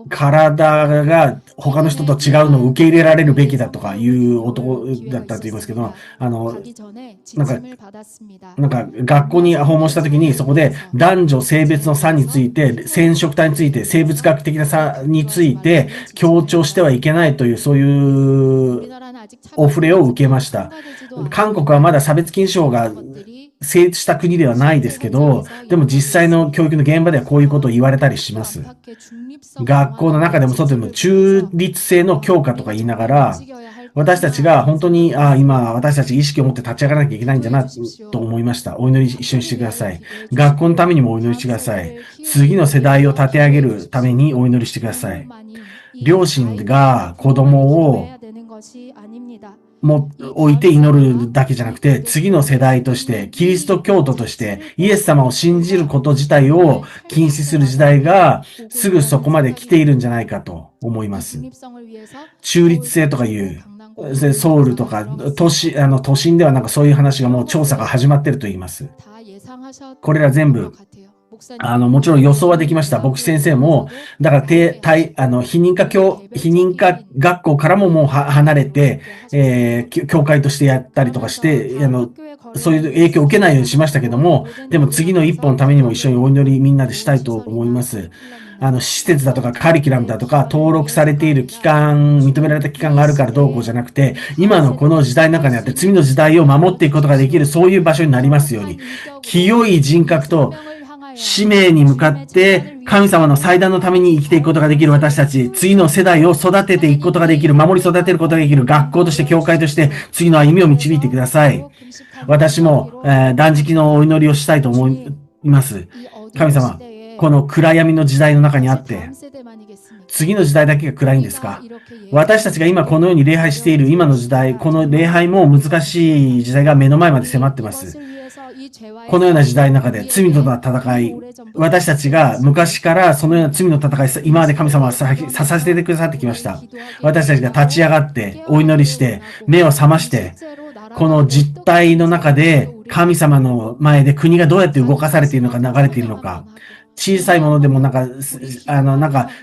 体が他の人と違うのを受け入れられるべきだとかいう男だったと言いますけど、学校に訪問したときにそこで男女性別の差について、染色体について、生物学的な差について強調してはいけないという、そういうお触れを受けました。韓国はまだ差別禁止法が成立した国ではないですけど、でも実際の教育の現場ではこういうことを言われたりします。学校の中でも外でも中立性の強化とか言いながら、私たちが本当に、今私たち意識を持って立ち上がらなきゃいけないんだなと思いました。お祈り一緒にしてください。学校のためにもお祈りしてください。次の世代を立て上げるためにお祈りしてください。両親が子供を置いて祈るだけじゃなくて、次の世代として、キリスト教徒として、イエス様を信じること自体を禁止する時代が、すぐそこまで来ているんじゃないかと思います。中立性とかいう、ソウルとか、都心ではそういう話がもう調査が始まっていると言います。これら全部、もちろん予想はできました。牧師先生も、だから、非認可学校からももう離れて、教会としてやったりとかして、そういう影響を受けないようにしましたけども、でも次の一歩のためにも一緒にお祈りみんなでしたいと思います。施設だとかカリキュラムだとか登録されている機関、認められた機関があるからどうこうじゃなくて、今のこの時代の中にあって次の時代を守っていくことができる、そういう場所になりますように、清い人格と使命に向かって神様の祭壇のために生きていくことができる私たち、次の世代を育てていくことができる、守り育てることができる学校として、教会として次の歩みを導いてください。私も、断食のお祈りをしたいと思います。神様、この暗闇の時代の中にあって、次の時代だけが暗いんですか？私たちが今このように礼拝している今の時代、この礼拝も難しい時代が目の前まで迫っています。このような時代の中で罪との戦い、私たちが昔からそのような罪の戦い、今まで神様は支えてくださってきました。私たちが立ち上がって、お祈りして、目を覚まして、この実態の中で神様の前で国がどうやって動かされているのか、流れているのか、小さいものでも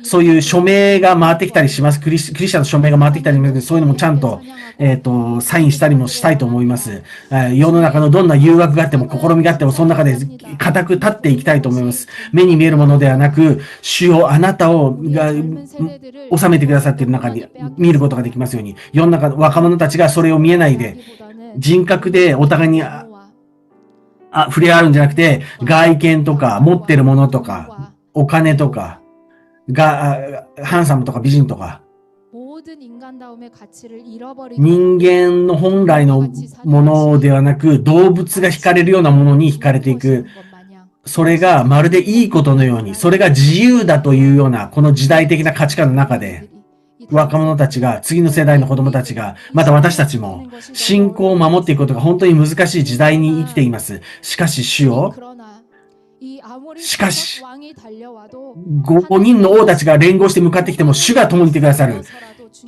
そういう署名が回ってきたりします。クリスチャンの署名が回ってきたりしますけど、そういうのもちゃんと、サインしたりもしたいと思います。世の中のどんな誘惑があっても、試みがあっても、その中で固く立っていきたいと思います。目に見えるものではなく、主よあなたが収めてくださっている中に見ることができますように、世の中の若者たちがそれを見えないで、人格でお互いに触れ合うんじゃなくて、外見とか、持ってるものとか、お金とか、ハンサムとか美人とか、人間の本来のものではなく、動物が惹かれるようなものに惹かれていく。それがまるでいいことのように、それが自由だというような、この時代的な価値観の中で、若者たちが、次の世代の子供たちが、また私たちも、信仰を守っていくことが本当に難しい時代に生きています。しかし主よ、しかし、5人の王たちが連合して向かってきても、主が共にいてくださる。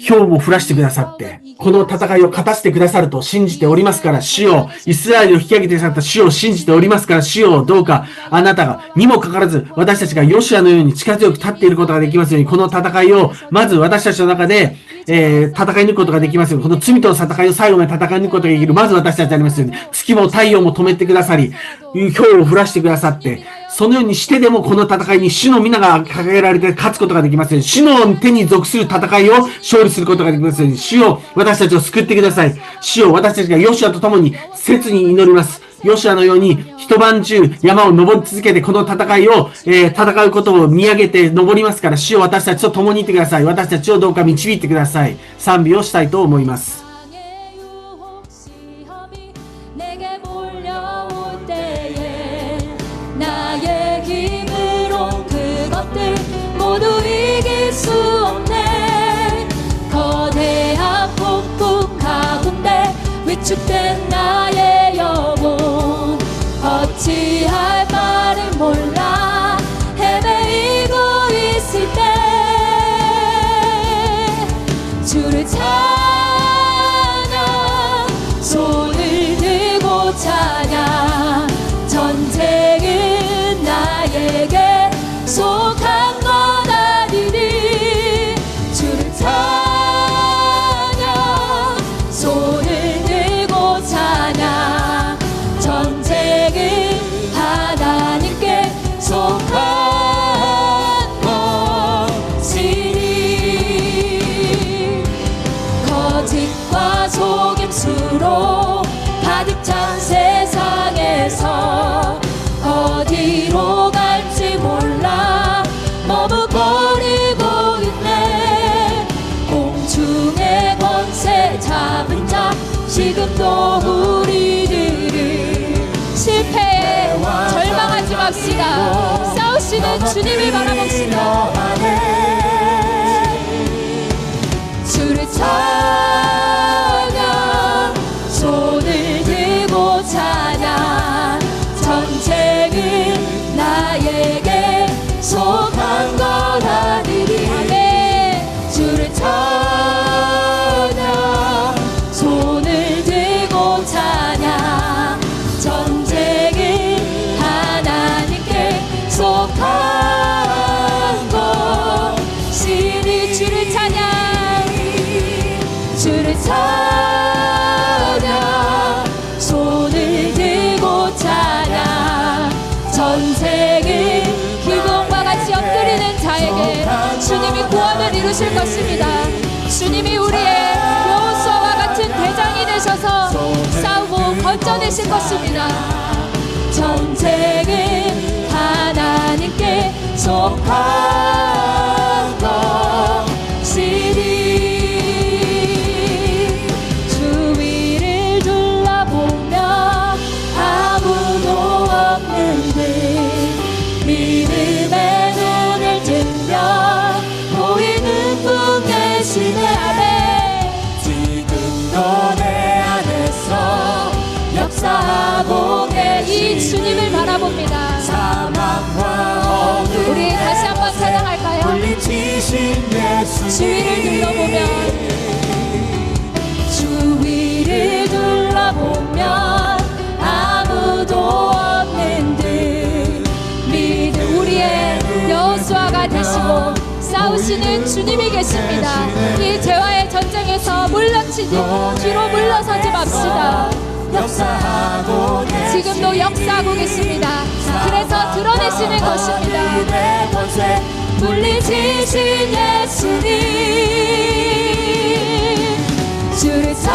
氷を降らしてくださって、この戦いを勝たせてくださると信じておりますから、主よ、イスラエルを引き上げてくださった主を信じておりますから、主よ、どうか、あなたが、にもかかわらず、私たちがヨシュアのように力強く立っていることができますように、この戦いを、まず私たちの中で、戦い抜くことができますように、この罪との戦いを最後まで戦い抜くことができる、まず私たちでありますように、月も太陽も止めてくださり、氷を降らしてくださって、そのようにしてでもこの戦いに主の皆が掲げられて勝つことができますように、主の手に属する戦いを勝利することができますように、主よ、私たちを救ってください。主よ、私たちがヨシュアと共に切に祈ります。ヨシュアのように一晩中山を登り続けてこの戦いを、戦うことを見上げて登りますから、主よ、私たちと共にいてください。私たちをどうか導いてください。賛美をしたいと思います。모두 이길 수 없네. 거대한 폭풍 가운데 위축된 나의 영혼, 어찌할 바를 몰라 헤매이고 있을 때 주를 찬양, 손을 들고 찬양. 전쟁은 나에게 속한 것 아니니. 주를 찬양, 손을 들고 찬양. 전쟁은 하나님께 속한 것이니. 거짓과 속임수로 가득 찬 세상에서 어디로 갈지 몰라 머뭇거리고 있네. 공중의 권세 잡은 자, 지금도 우리들을 실패에 절망하지 맙시다. 싸우시는 주님을 바라봅시다. 주를 찬양, 손을 들고 찬양. 전쟁은 나에게 속한 것 아니니. 아멘. 주를 찬양, 손을 들고 찬양. 전쟁은 하나님께 속한 것이니. 주를 찬양, 주를 찬양, 손을 들고 찬양. 전쟁은 기도원과 같이 엎드리는 자에게 주님이 구원을 이루실 것입니다. 주님이 우리의 여호수아와 같은 대장이 되셔서 싸우고 건져내실 것입니다. 전쟁은 하나님께 속한 것이니. 주 위를 둘러보며 아무도 없는데 믿음의 눈을 뜨면 보이는 분 계시네. 아멘. 지금도 내 안에서 역사하고 이 주님을 바라봅니다. 사망과 어둠 우리 다시 한번 찬양할까요? 물리치신 예수. 주위를 둘러보면, 주위를 둘러보면 아무도 없는 듯 믿음. 우리의 지키시는 주님이 계십니다. 이 죄와의 전쟁에서 물러치지 뒤로 물러서지 맙시다. 역사하고 지금도 역사하고 계십니다. 그래서 드러내시는 것입니다. 내 권세 물리치신 예수님, 주를 찬양,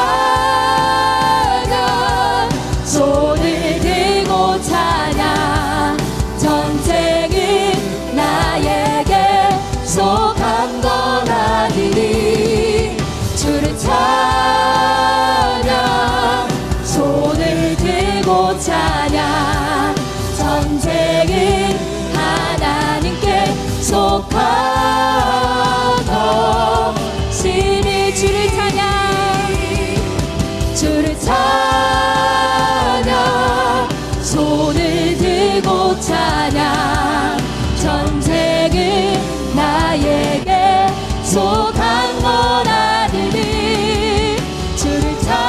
손을 들고 찬양. 전쟁은 나에게 속한 건 아니니. 주를 찬양, 손을 들고 찬양. 전쟁은 하나님께 속하고 심히 주를 찬양, 주를 찬양, 손을 들고 찬양. 전쟁은 나에게 속한 건 아니니. 주를 찬양,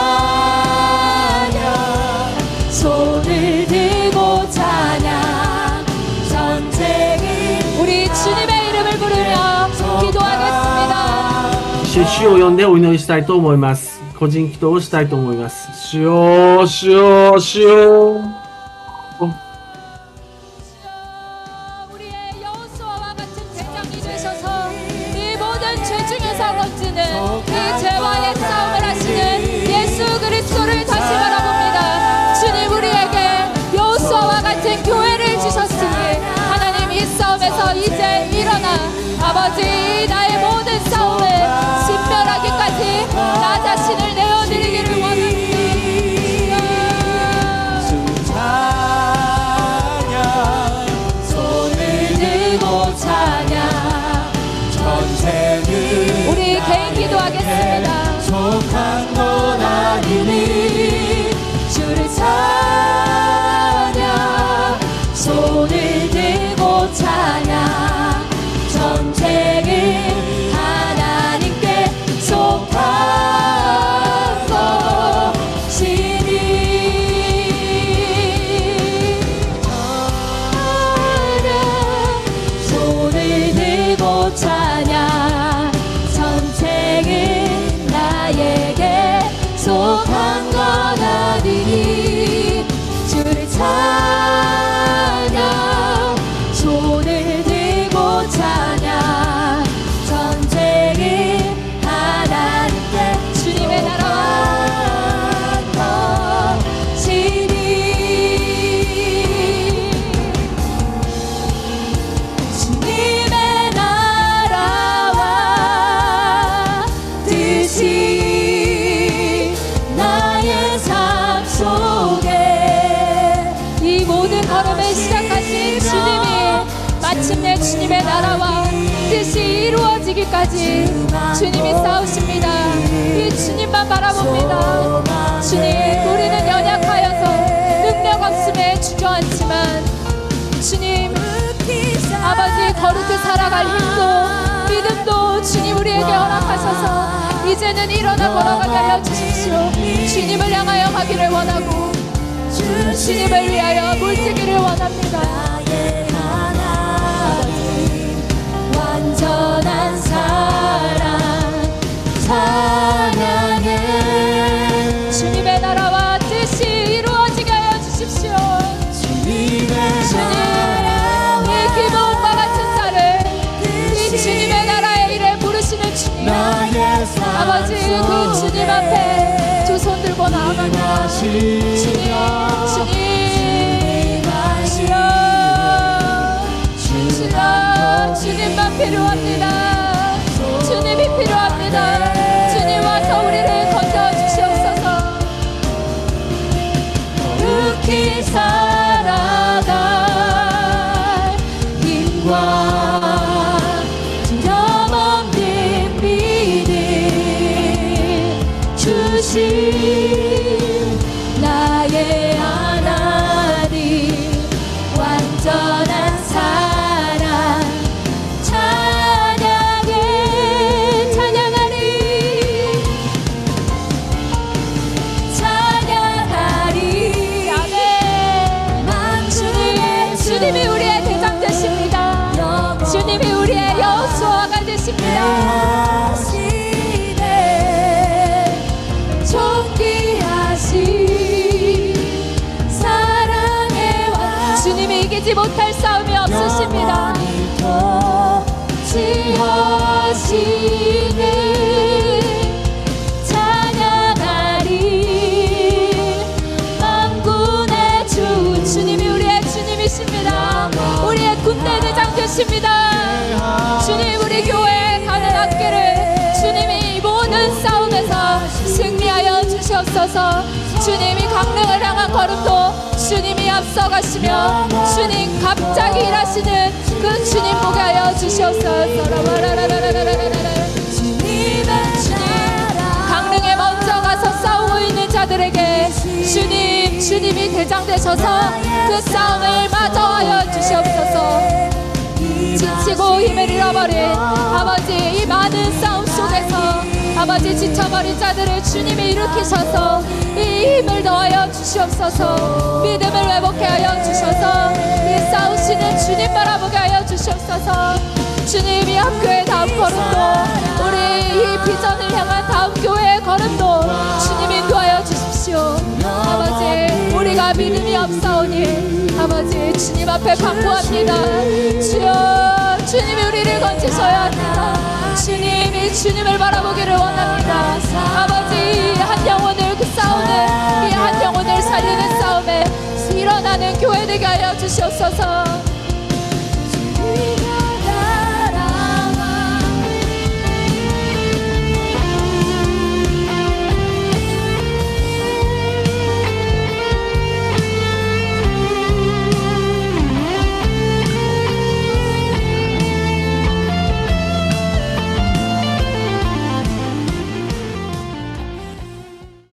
손을 들고 찬양. 전쟁은 우리 주님의 이름을 부르며 기도하겠습니다. 主を呼んでお祈りしたいと思います。個人祈祷をしたいと思います。主よ、主よ、主よ。 우리의 여호수아와 같은 대장이 되셔서 이 모든 죄 중에서 건지는 이 죄와의 싸움을 하시는 예수 그리스도를 다시 바라봅니다. 주님, 우리에게 여호수아와 같은 교회를 주셨으니 하나님, 이 싸움에서 이제 일어나 아버지, 나의 모든 싸움을 신멸하기까지 나 자신을 내어드리기를 원합니다. 우리 개인 기도하겠습니다. 속한 건 아니니. 주를 찬양, 손을 들고 찬양. 전쟁은 하나님께 속한 것이니. 손을 들고 찬양. 전쟁은 나에게 속한 건 아니니. 주를 찬양, 손을 들고 찬양. 전쟁은 하나님께 주님의 나라와 것이니. 주님의 나라와 뜻이 나의 삶 속에. 이 모든 걸음을 시작하신 주님이 마침내 주님의 나라와 뜻이 이루어지기까지 주님이 싸우십니다. 이 주님만 바라봅니다. 주님, 우리는 연약하여서 능력 없음에 주저앉지만 주님, 아버지, 거룩히 살아갈 힘도 믿음도 주님 우리에게 허락하셔서 이제는 일어나 걸어가게 하여 주십시오. 주님을 향하여 가기를 원하고 주님을 위하여 물들기를 원합니다. 완전한 사랑 찬양해. 주님의 나라와 뜻이 이루어지게 하여 주십시오. 주님, 이 기도와 같은 자를 이 주님의 나라의 일에 부르시는 주님, 아버지, 그 주님 앞에 두 손 들고 나아갑니다. 주님, 주님, 주여, 주님만 필요합니다. 주님이 필요합니다. 주님, 와서 우리를 건져 주시옵소서. 거룩히 살아갈 힘과 두려움 없는 믿음 주신 나의 하나님, 완전한 사랑 찬양해. 찬양하리, 찬양하리. 아멘. 주님이 우리의 대장 되십니다. 주님이 우리의 여호수아가 되십니다. 계십니다. 존귀하신 사랑의 왕 주님이 이기지 못할 싸움이 없으십니다. 지어지는 찬양하리 만군의 주 주님이 우리의 주님이십니다. 우리의 군대 대장 되십니다. 주님 우리 교회에 가는 학기를 주님이 모든 싸움에서 승리하여 주시옵소서. 주님이 강릉을 향한 걸음도 주님이 앞서가시며 주님 갑자기 일하시는 그 주님 보게 하여 주시옵소서. 주님 강릉에 먼저 가서 싸우고 있는 자들에게 주님이 대장 되셔서 그 싸움을 마저 하여 주시옵소서. 지치고 힘을 잃어버린 아버지 이 많은 싸움 속에서 아버지 지쳐버린 자들을 주님이 일으키셔서 이 힘을 더하여 주시옵소서. 믿음을 회복해 하여 주셔서 이 싸우시는 주님 바라보게 하여 주시옵소서. 주님이 학교의 다음 걸음도 우리 이 비전을 향한 다음 교회의 걸음도 주님 인도하여 주십시오. 아버지 우리가 믿음이 없사오니 아버지 주님 앞에 간구합니다. 주여 주님이 우리를 건지셔야 합니다. 주님이 주님을 바라보기를 원합니다. 아버지 한 영혼을 그 싸우는 이 한 영혼을 살리는 싸움에 일어나는 교회 되게 하여 주시옵소서.